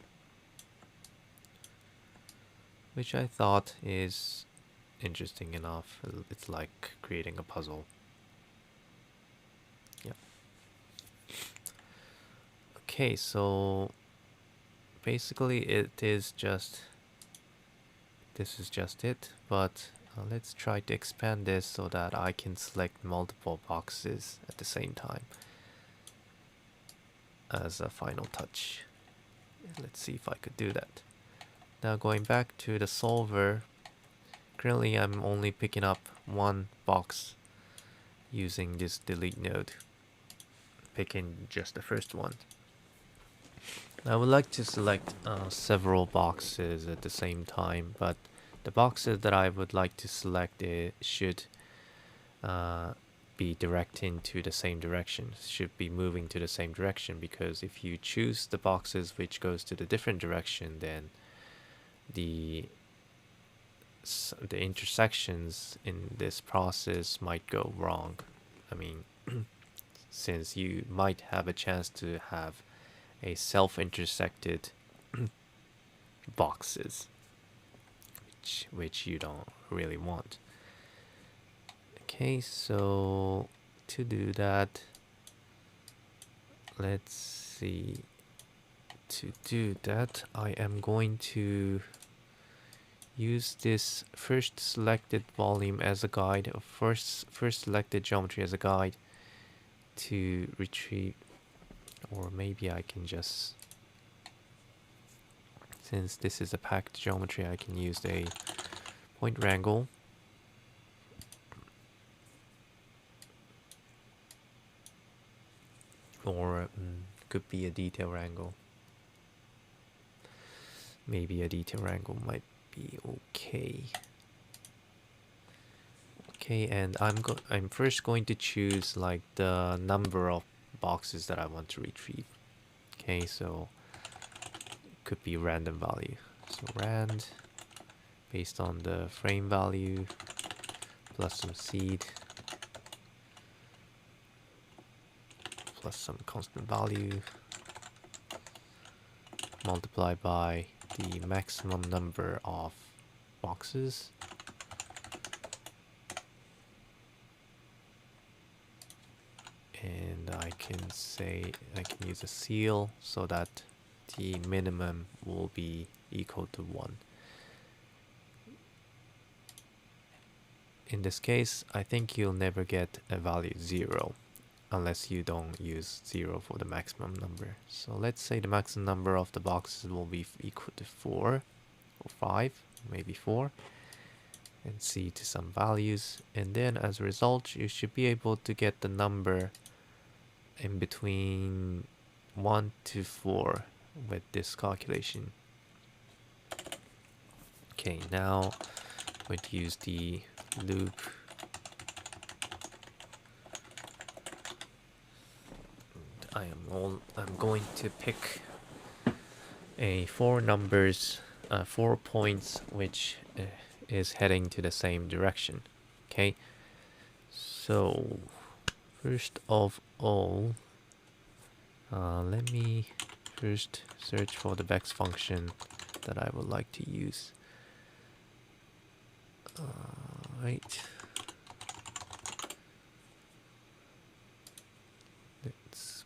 which I thought is interesting enough. It's like creating a puzzle. Yeah. Okay, so basically this is just it, but let's try to expand this so that I can select multiple boxes at the same time as a final touch. Let's see if I could do that. Now going back to the solver, currently I'm only picking up one box using this delete node, picking just the first one. I would like to select several boxes at the same time, but the boxes that I would like to select should be directing to the same direction, should be moving to the same direction, because if you choose the boxes which goes to the different direction, then the intersections in this process might go wrong. I mean, since you might have a chance to have a self-intersected boxes, which you don't really want. Okay, so to do that, let's see. To do that, I am going to use this first selected volume as a guide, or first selected geometry as a guide to retrieve. Or maybe I can just, since this is a packed geometry, I can use a point wrangle. Or could be a detail wrangle. Maybe a detail wrangle might be okay. Okay, and I'm first going to choose like the number of boxes that I want to retrieve. Okay, so it could be random value. So rand based on the frame value plus some seed plus some constant value multiplied by the maximum number of boxes and I can use a seal so that the minimum will be equal to 1. In this case, I think you'll never get a value 0 unless you don't use 0 for the maximum number. So let's say the maximum number of the boxes will be equal to 4 or 5, maybe 4, and see to some values. And then as a result, you should be able to get the number in between 1 to 4 with this calculation. Okay, now I'm going to use the loop. I'm going to pick a 4 points which is heading to the same direction. Okay, so first of all, let me first search for the Bex function that I would like to use. Right.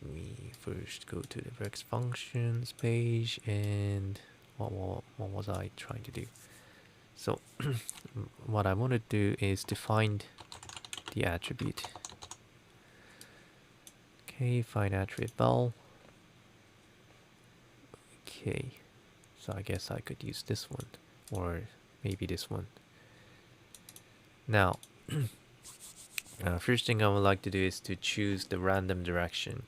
We first go to the Bex functions page, and what was I trying to do? So what I want to do is to find the attribute. Okay, find attribute val. Okay, so I guess I could use this one, or maybe this one. Now, first thing I would like to do is to choose the random direction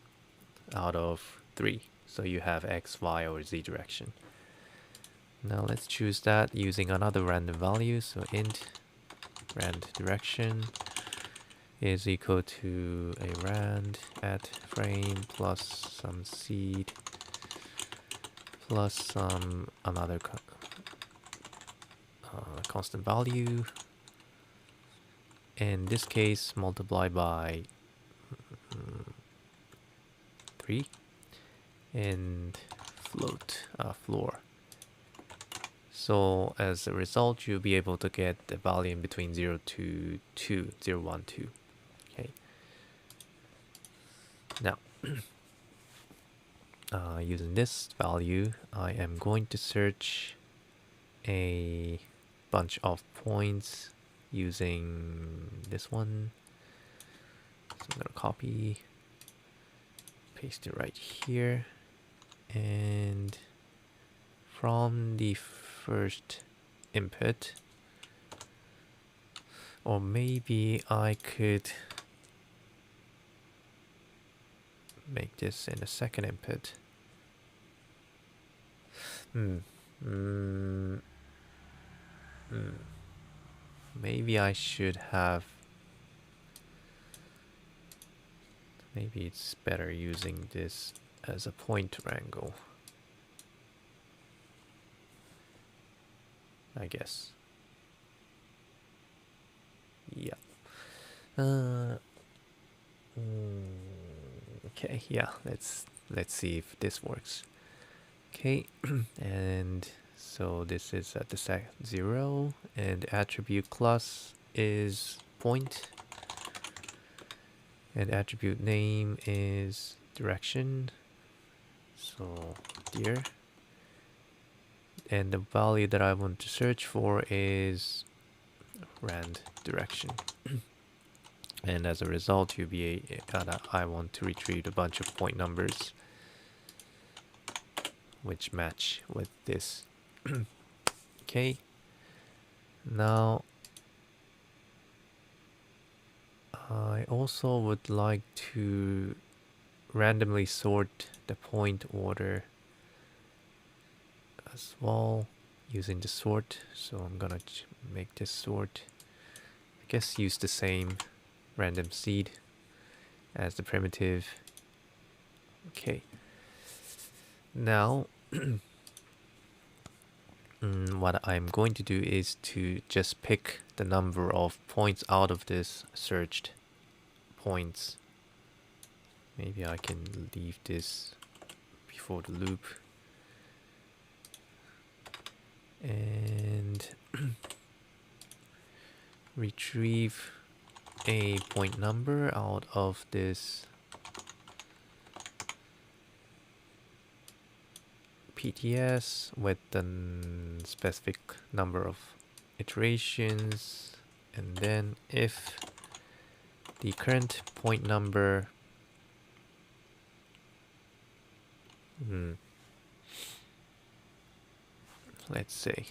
out of 3. So you have X, Y, or Z direction. Now let's choose that using another random value. So int rand direction is equal to a rand at frame plus some seed plus some another constant value. In this case, multiply by 3 and floor. So as a result, you'll be able to get the value in between 0 to 2, 0, 1, 2. Okay. Now, using this value, I am going to search a bunch of points using this one. So I'm gonna copy, paste it right here, and from the first input, or maybe I could make this in the second input. Maybe I should have. Maybe it's better using this as a point wrangle, I guess. Yeah. Okay. Yeah. Let's see if this works. Okay. And so this is at the 0, and attribute class is point, and attribute name is direction. So here, and the value that I want to search for is rand direction. And as a result, I want to retrieve a bunch of point numbers which match with this. Okay. Now, I also would like to randomly sort the point order as well using the sort. So I'm gonna make this sort. I guess use the same random seed as the primitive. Okay. Now what I'm going to do is to just pick the number of points out of this searched points. Maybe I can leave this before the loop. And retrieve a point number out of this PTS with the specific number of iterations, and then if the current point number let's say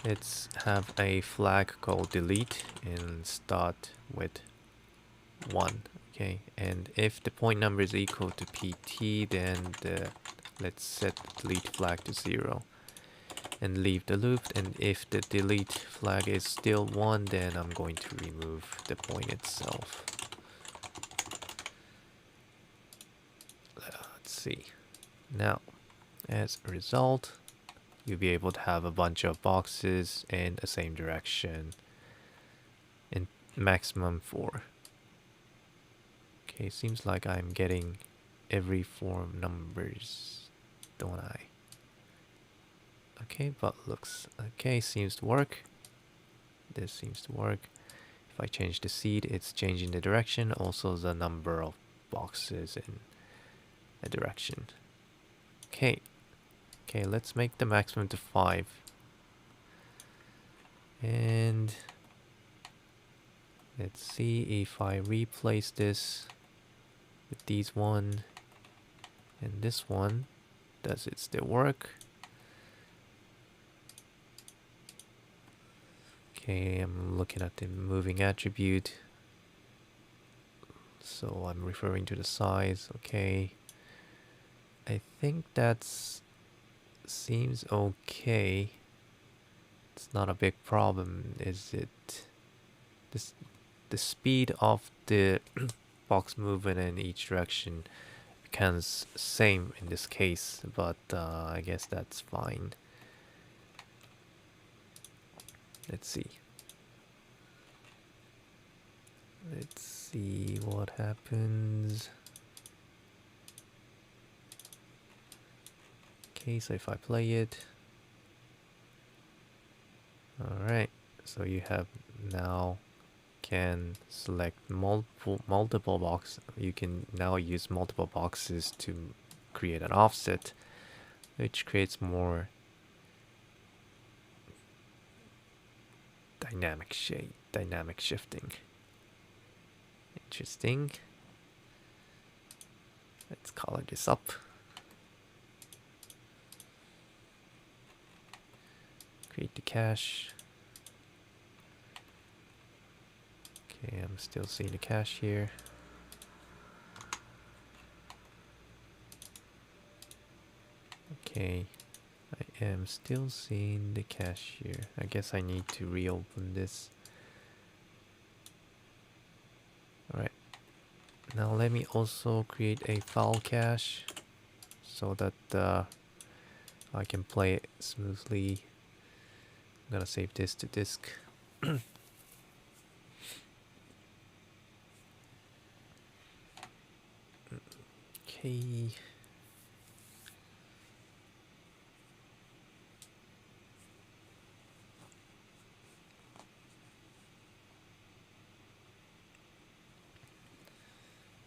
let's have a flag called delete and start with 1. Okay, and if the point number is equal to PT, then let's set the delete flag to 0 and leave the loop. And if the delete flag is still 1, then I'm going to remove the point itself. Let's see. Now, as a result, you'll be able to have a bunch of boxes in the same direction in maximum 4. Okay, seems like I'm getting every 4 numbers, don't I? Okay, but looks okay, seems to work. This seems to work. If I change the seed, it's changing the direction, also the number of boxes in a direction. Okay, let's make the maximum to 5. And let's see if I replace this with these one and this one. Does it still work? Okay, I'm looking at the moving attribute. So I'm referring to the size. Okay. I think that's seems okay. It's not a big problem, is it? The speed of the box movement in each direction becomes same in this case, but I guess that's fine. Let's see. Let's see what happens. Okay, so if I play it. Alright, so you have now can select multiple boxes. You can now use multiple boxes to create an offset, which creates more dynamic shifting. Interesting. Let's color this up. Create the cache. Okay, I'm still seeing the cache here. Okay, I am still seeing the cache here. I guess I need to reopen this. Alright, now let me also create a file cache so that I can play it smoothly. I'm gonna save this to disk. Okay.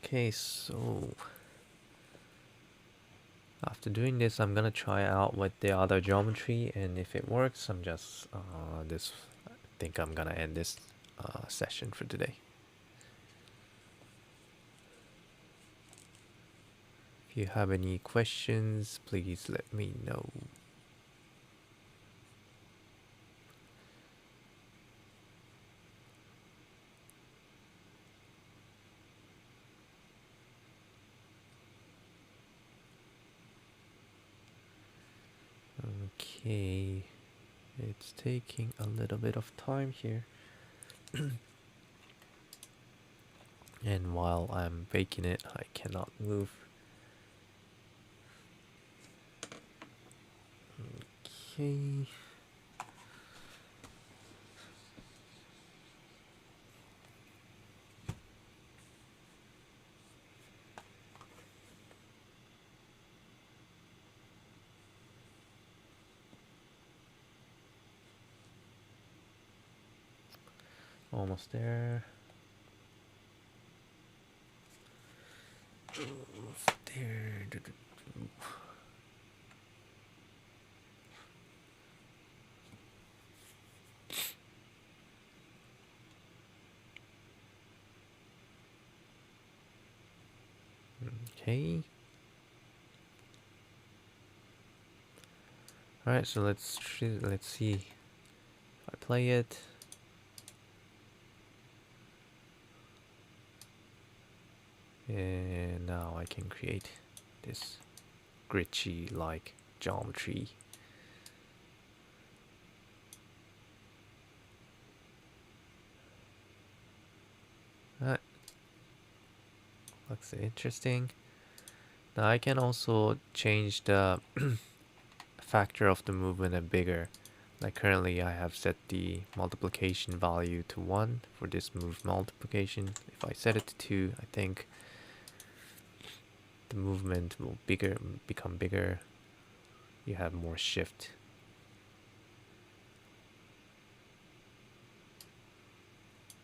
Okay, so after doing this, I'm gonna try out with the other geometry, and if it works, I'm just I think I'm gonna end this session for today. If you have any questions, please let me know. Okay, it's taking a little bit of time here. And while I'm baking it, I cannot move. Okay. Almost there. Almost there. Okay. All right, so let's see. If I play it. And now I can create this glitchy like geometry. That looks interesting. Now I can also change the factor of the movement a bigger. Like currently I have set the multiplication value to 1 for this move multiplication. If I set it to 2, I think the movement will become bigger. You have more shift.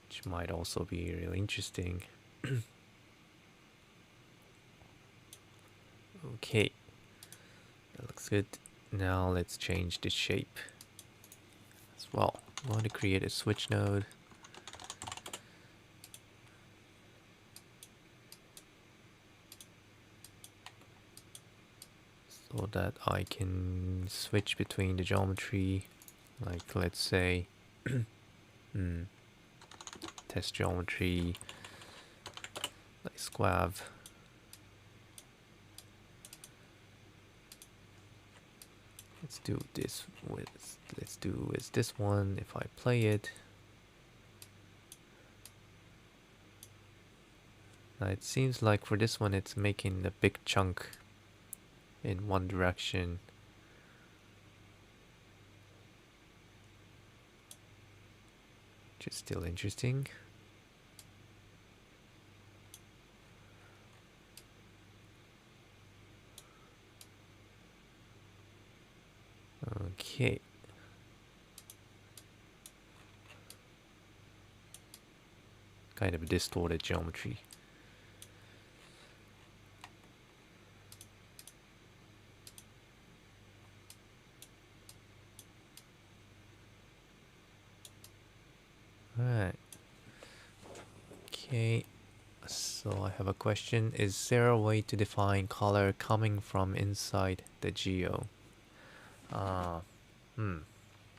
Which might also be really interesting. Okay, that looks good. Now let's change the shape as well. I'm going to create a switch node. So that I can switch between the geometry, like let's say test geometry, like squav. Let's do with this one. If I play it, now it seems like for this one it's making a big chunk in one direction. Which is still interesting. Okay. Kind of a distorted geometry. Alright. Okay. So I have a question. Is there a way to define color coming from inside the geo?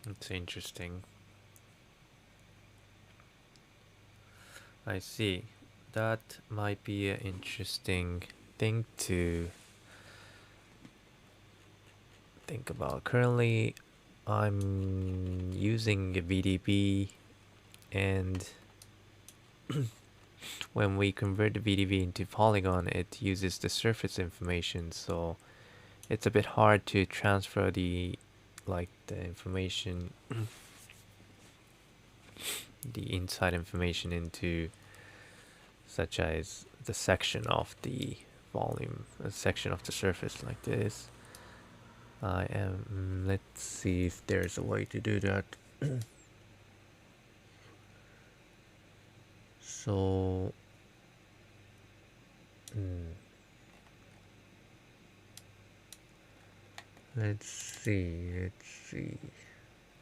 It's interesting. I see. That might be an interesting thing to think about. Currently, I'm using a VDB, and when we convert the VDB into polygon, it uses the surface information, so it's a bit hard to transfer the information the inside information into, such as the section of the volume, a section of the surface like this. Let's see if there's a way to do that. So let's see.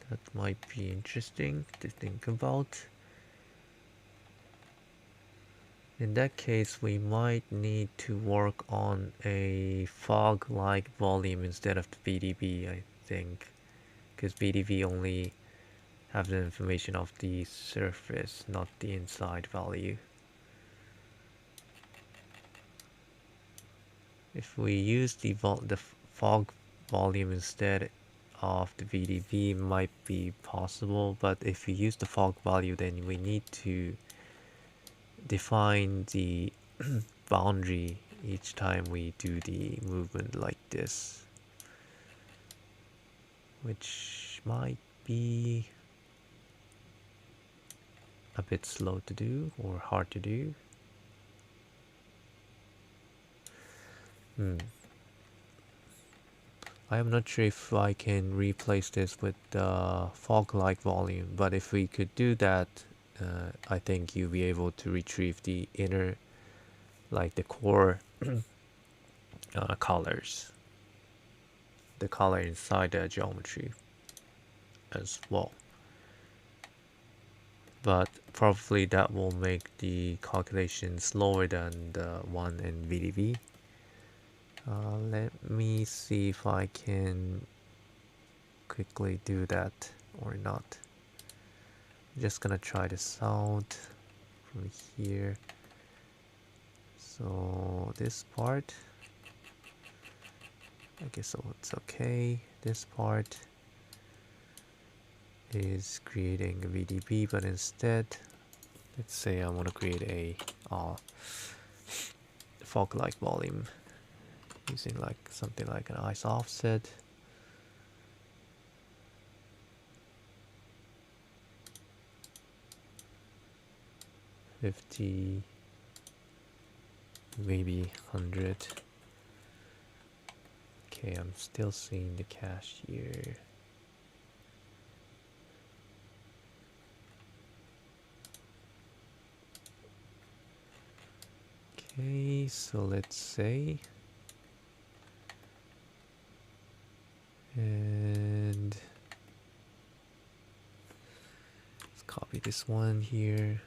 That might be interesting to think about. In that case, we might need to work on a fog-like volume instead of the VDB, I think, because VDB only have the information of the surface, not the inside value. If we use the fog volume instead of the VDB, might be possible, but if we use the fog value, then we need to define the boundary each time we do the movement like this. which might be a bit slow to do or hard to do. I am not sure if I can replace this with the fog-like volume, but if we could do that, I think you'll be able to retrieve the inner, like the core colors, the color inside the geometry as well. But probably that will make the calculation slower than the one in VDV. Let me see if I can quickly do that or not. I'm just gonna try this out from here. So this part, I guess so it's okay. This part is creating a VDB, but instead, let's say I want to create a fog-like volume using like something like an ice offset. $50, maybe 100. Okay, I'm still seeing the cache here. Okay, so let's say, and let's copy this one here,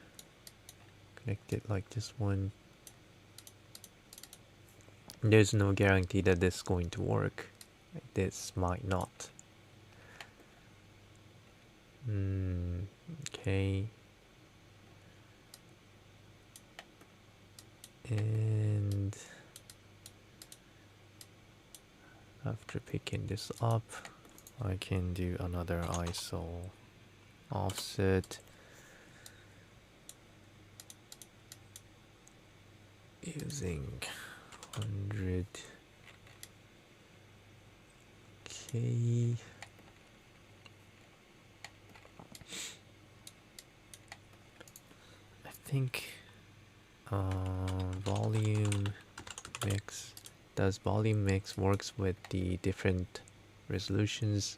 connect it like this one. There's no guarantee that this is going to work. This might not. Okay. And after picking this up, I can do another ISO offset using 100. Okay. I think volume mix works with the different resolutions.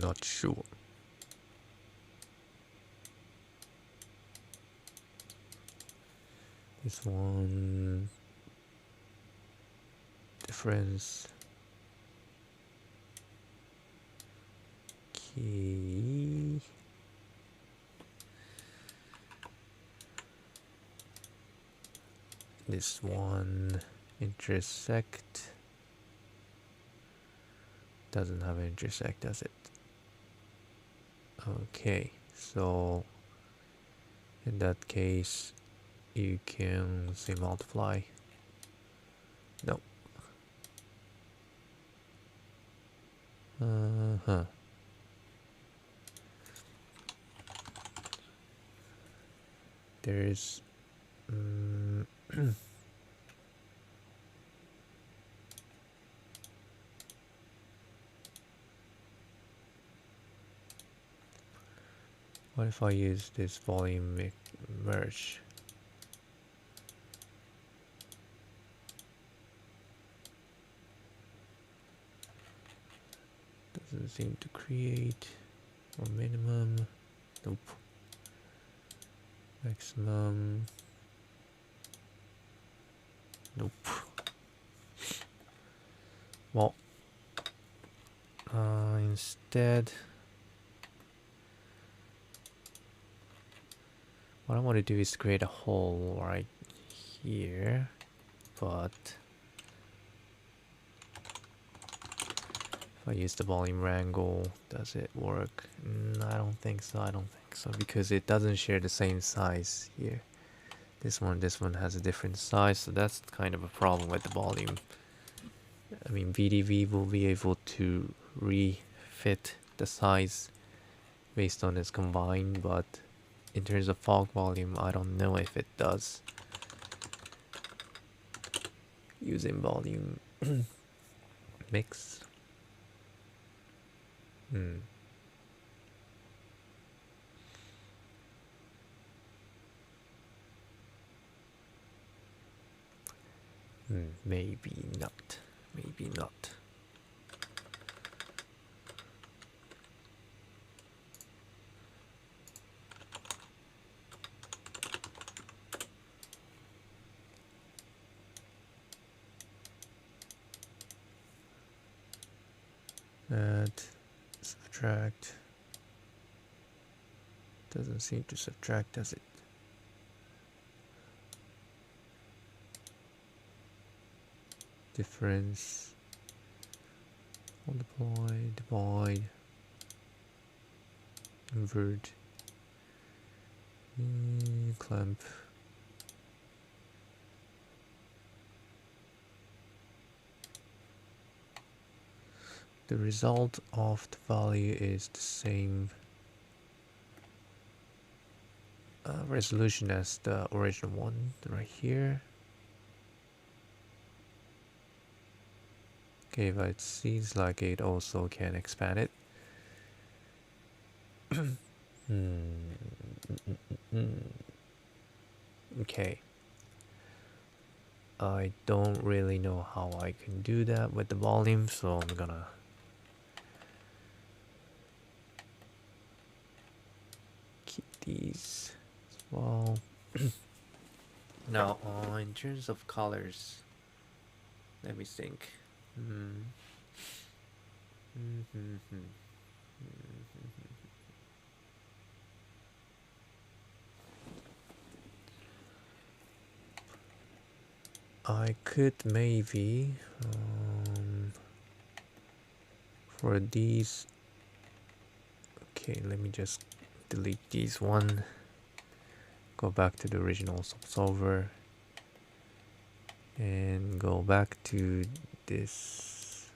Not sure. This one difference. Okay. This one intersect doesn't have an intersect, does it? Okay, so in that case you can say multiply. No. There's what if I use this volume merge? Doesn't seem to create, or minimum. Nope. Maximum. Nope. Well, instead, what I want to do is create a hole right here, but if I use the volume wrangle, does it work? I don't think so. I don't think so, because it doesn't share the same size here. This one has a different size, so that's kind of a problem with the volume. I mean, VDV will be able to refit the size based on its combined, but in terms of fog volume, I don't know if it does. using volume mix. Maybe not. Maybe not. Add, subtract. Doesn't seem to subtract, does it? Difference. Multiply, divide, invert, clamp. The result of the value is the same resolution as the original one right here. Okay, but it seems like it also can expand it. Okay. I don't really know how I can do that with the volume, so I'm gonna keep these as well. Now, in terms of colors, let me think. I could maybe for these. Okay, let me just delete these one. Go back to the original solver and go back to this.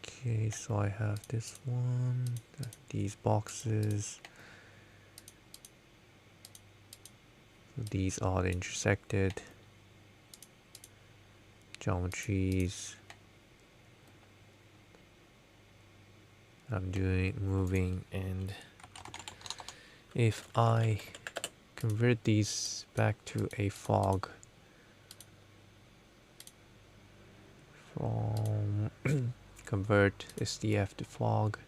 Okay, so I have this one, these boxes. So these are intersected geometries. I'm doing moving, and if I convert these back to a fog from convert SDF to fog,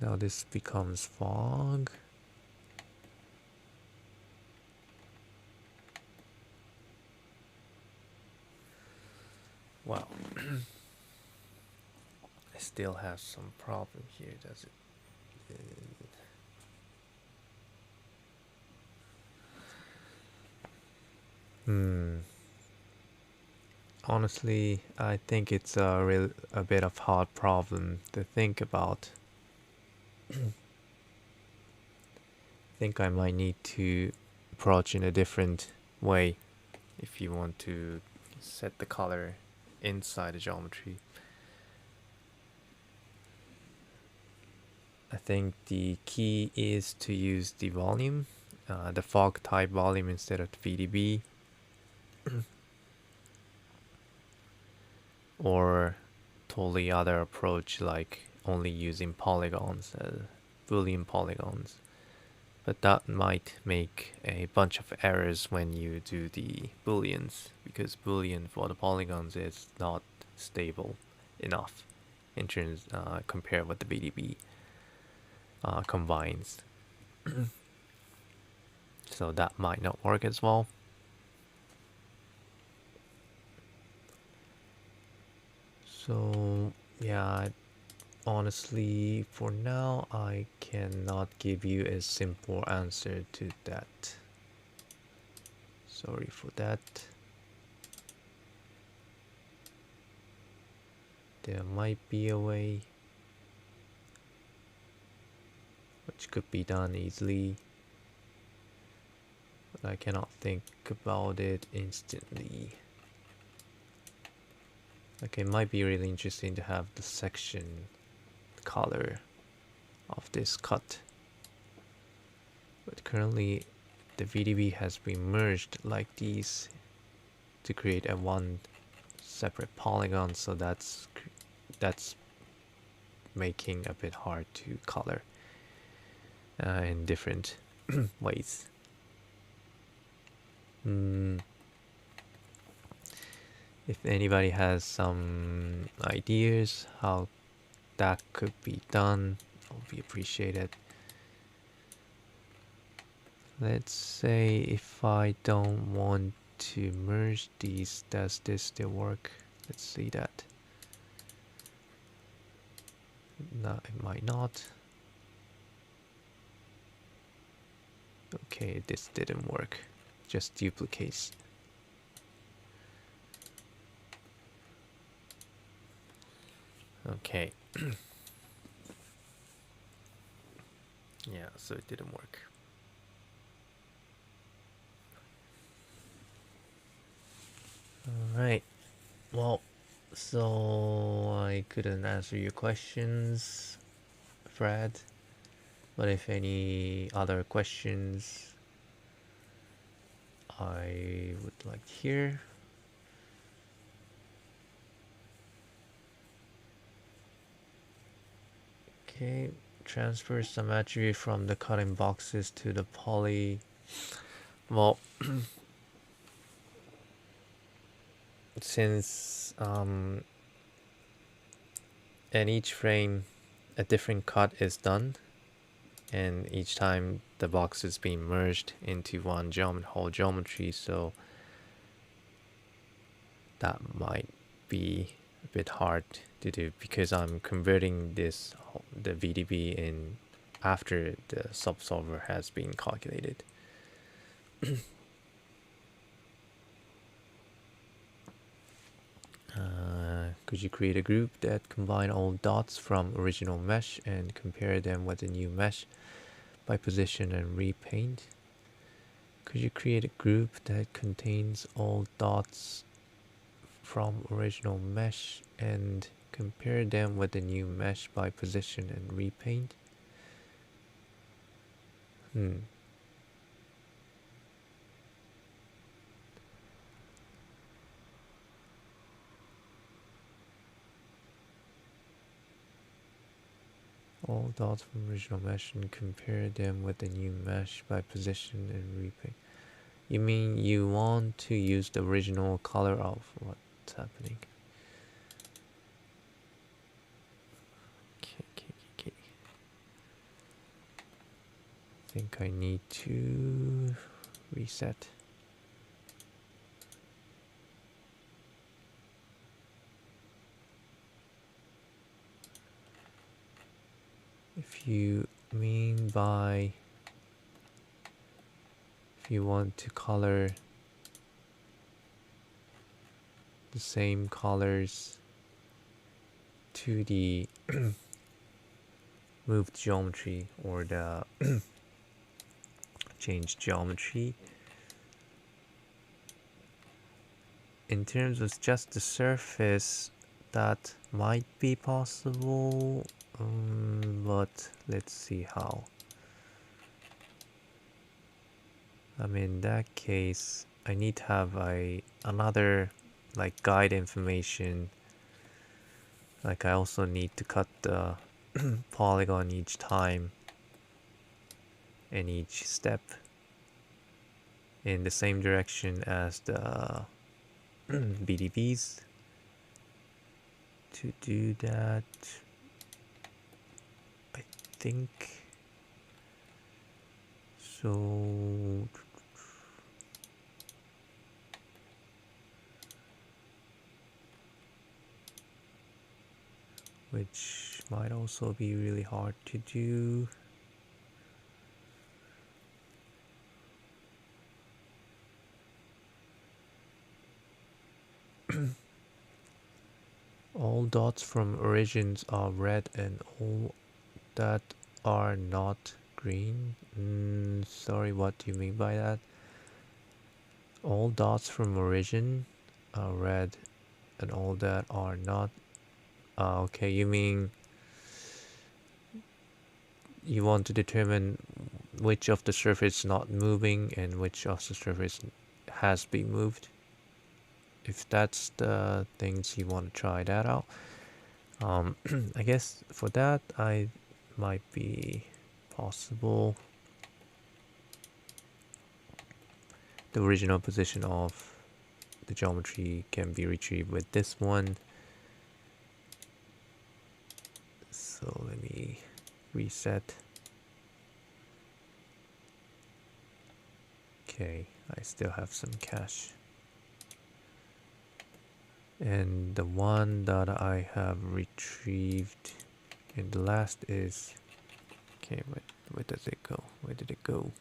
now this becomes fog. Wow. I still have some problem here, does it? Honestly, I think it's a bit of hard problem to think about. I think I might need to approach in a different way if you want to set the color inside the geometry. I think the key is to use the volume, the fog type volume instead of the VDB. Or totally other approach like only using polygons, Boolean polygons. But that might make a bunch of errors when you do the booleans, because boolean for the polygons is not stable enough in terms compared with the BDB combines. So that might not work as well. So yeah, honestly, for now, I cannot give you a simple answer to that. Sorry for that. There might be a way which could be done easily. I cannot think about it instantly. Like, it might be really interesting to have the section color of this cut, but currently the VDB has been merged like these to create a one separate polygon, so that's making a bit hard to color in different ways. If anybody has some ideas how that could be done, it would be appreciated. Let's say if I don't want to merge these, does this still work? Let's see that. No, it might not. Okay, this didn't work. Just duplicates. Okay. Yeah, so it didn't work. Alright. Well, so I couldn't answer your questions, Fred. But if any other questions, I would like to hear. Okay, transfer some attribute from the cutting boxes to the poly. Well, since in each frame a different cut is done, and each time the box is being merged into one whole geometry, so that might be a bit hard to do because I'm converting the VDB in after the subsolver has been calculated. Could you create a group that combine all dots from original mesh and compare them with a new mesh by position and repaint? Could you create a group that contains all dots from original mesh and compare them with the new mesh by position and repaint? All dots from original mesh and compare them with the new mesh by position and repaint. You mean you want to use the original color of what's happening? Okay. I think I need to reset. If you mean by if you want to color the same colors to the moved geometry or the changed geometry, in terms of just the surface, that might be possible, but let's see how. In that case, I need to have another like guide information. Like, I also need to cut the polygon each time and each step in the same direction as the BDBs. To do that, I think so. Which might also be really hard to do. All dots from origins are red and all that are not green. Sorry, what do you mean by that? all dots from origin are red and all that are not. Okay, you mean you want to determine which of the surface not moving and which of the surface has been moved. If that's the things you want to try that out, I guess for that I might be possible. The original position of the geometry can be retrieved with this one. So let me reset. Okay, I still have some cache. And the one that I have retrieved in the last is, okay, where does it go? Where did it go?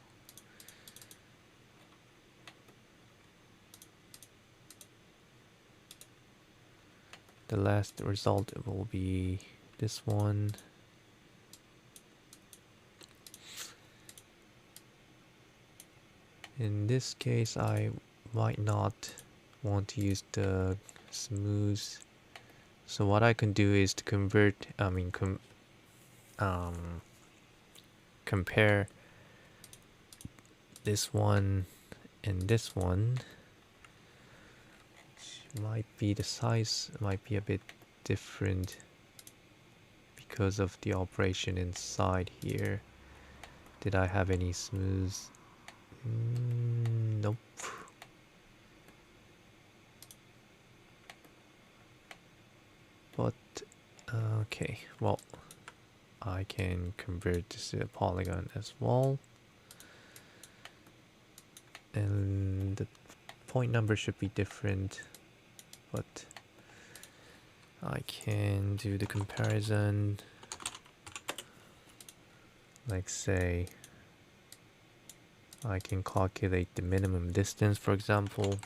The last result will be this one. In this case, I might not want to use the smooth. So what I can do is to convert, compare this one and this one. Might be the size might be a bit different because of the operation inside here. Did I have any smooth? Nope. But okay, well, I can convert this to a polygon as well, and the point number should be different, but I can do the comparison. Like say I can calculate the minimum distance, for example.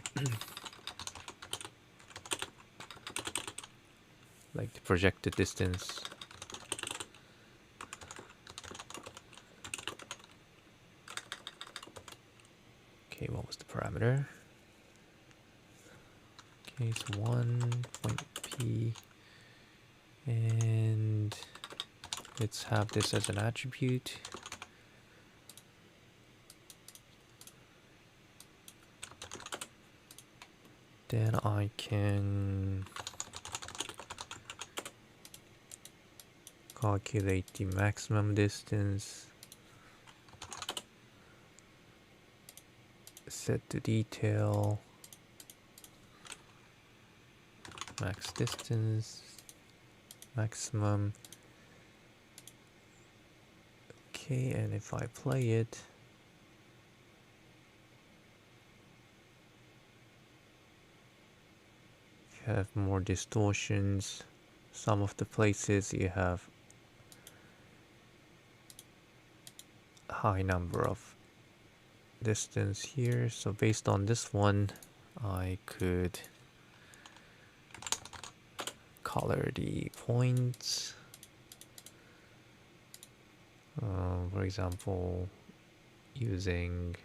Like the projected distance. Okay, what was the parameter? Okay, it's 1.p, and let's have this as an attribute. Then I can calculate the maximum distance, set the detail, max distance, maximum. Okay, and if I play it, you have more distortions. Some of the places you have a high number of distance here. So based on this one, I could color the points. For example, using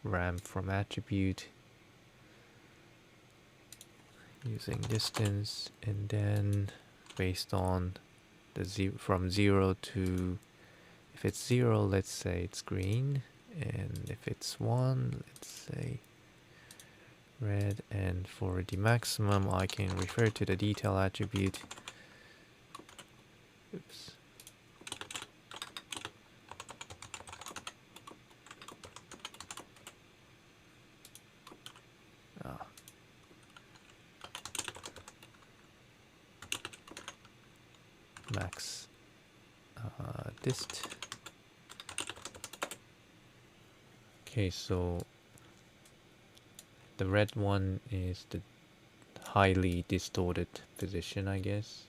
ramp from attribute, using distance, and then based on the from 0 to, if it's 0, let's say it's green, and if it's 1, let's say red, and for the maximum I can refer to the detail attribute. Oops. Max dist. Okay, so the red one is the highly distorted position, I guess.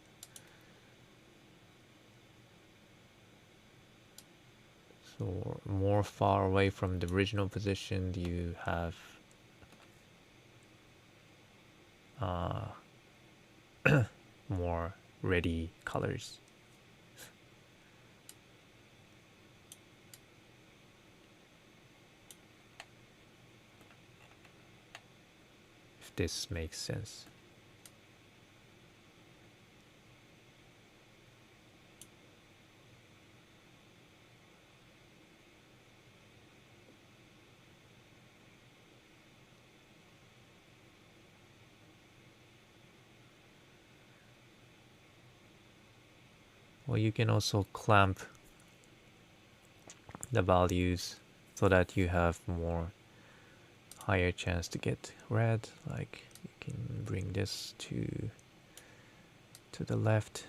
So more far away from the original position, you have more ready colors. if this makes sense. Well, you can also clamp the values so that you have more higher chance to get red. Like you can bring this to the left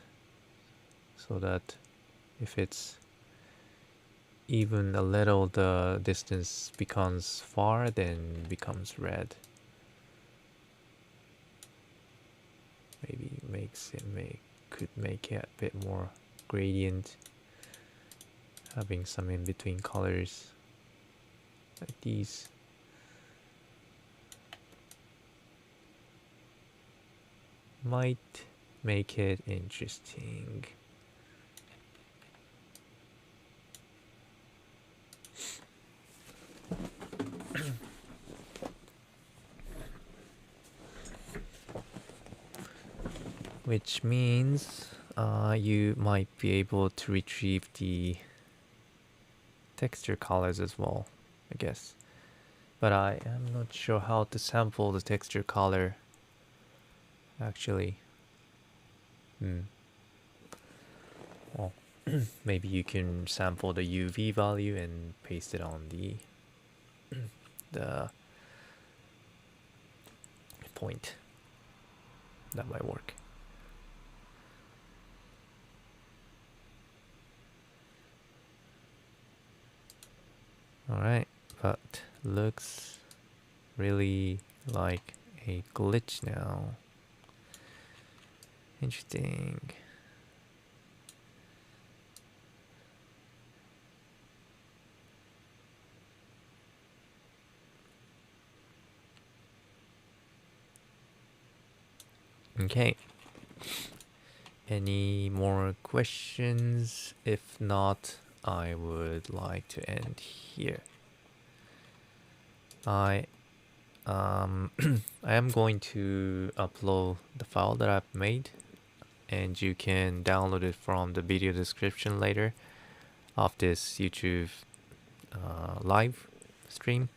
so that if it's even a little, the distance becomes far, then becomes red. Maybe could make it a bit more gradient, having some in between colors like these. Might make it interesting. Which means you might be able to retrieve the texture colors as well, I guess. But I am not sure how to sample the texture color, actually. Well, maybe you can sample the UV value and paste it on the point. That might work. Alright, but looks really like a glitch now. Interesting. Okay. Any more questions? If not, I would like to end here. I am going to upload the file that I've made, and you can download it from the video description later of this YouTube live stream.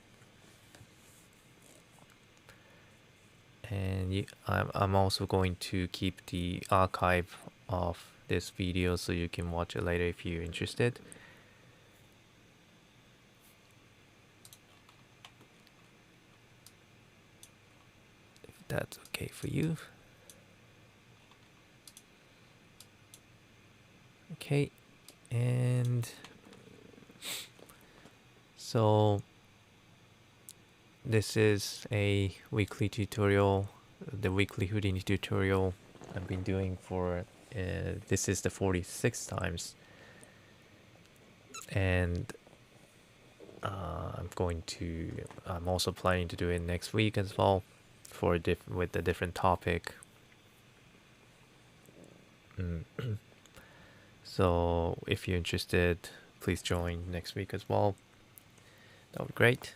And I'm also going to keep the archive of this video so you can watch it later if you're interested. If that's okay for you. Okay, and so this is a weekly tutorial, the weekly Houdini tutorial I've been doing for, this is the 46 times. And I'm also planning to do it next week as well for with a different topic. So if you're interested, please join next week as well. That would be great.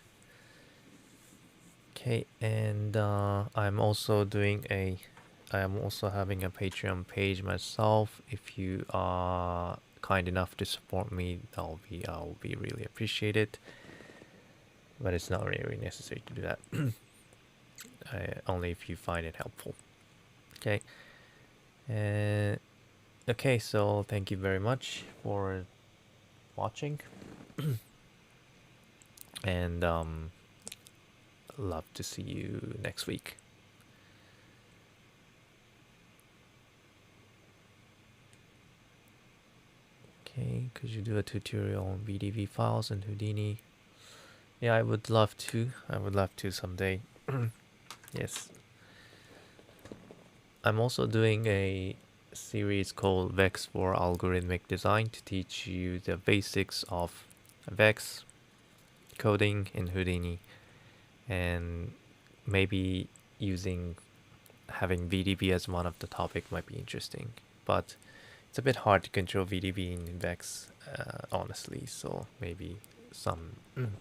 Okay, and I'm also having a Patreon page myself. If you are kind enough to support me, I'll be really appreciated. But it's not really necessary to do that. Only if you find it helpful. Okay. Okay, so thank you very much for watching. And love to see you next week. Okay, could you do a tutorial on VDV files and Houdini? Yeah, I would love to. I would love to someday. Yes. I'm also doing a series called Vex for Algorithmic Design to teach you the basics of Vex coding in Houdini, and maybe having VDB as one of the topic might be interesting, but it's a bit hard to control VDB in Vex, honestly, so maybe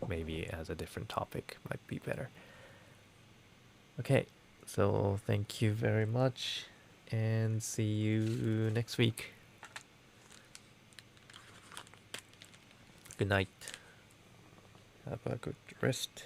maybe as a different topic might be better. Okay, So thank you very much, and see you next week. Good night. Have a good rest.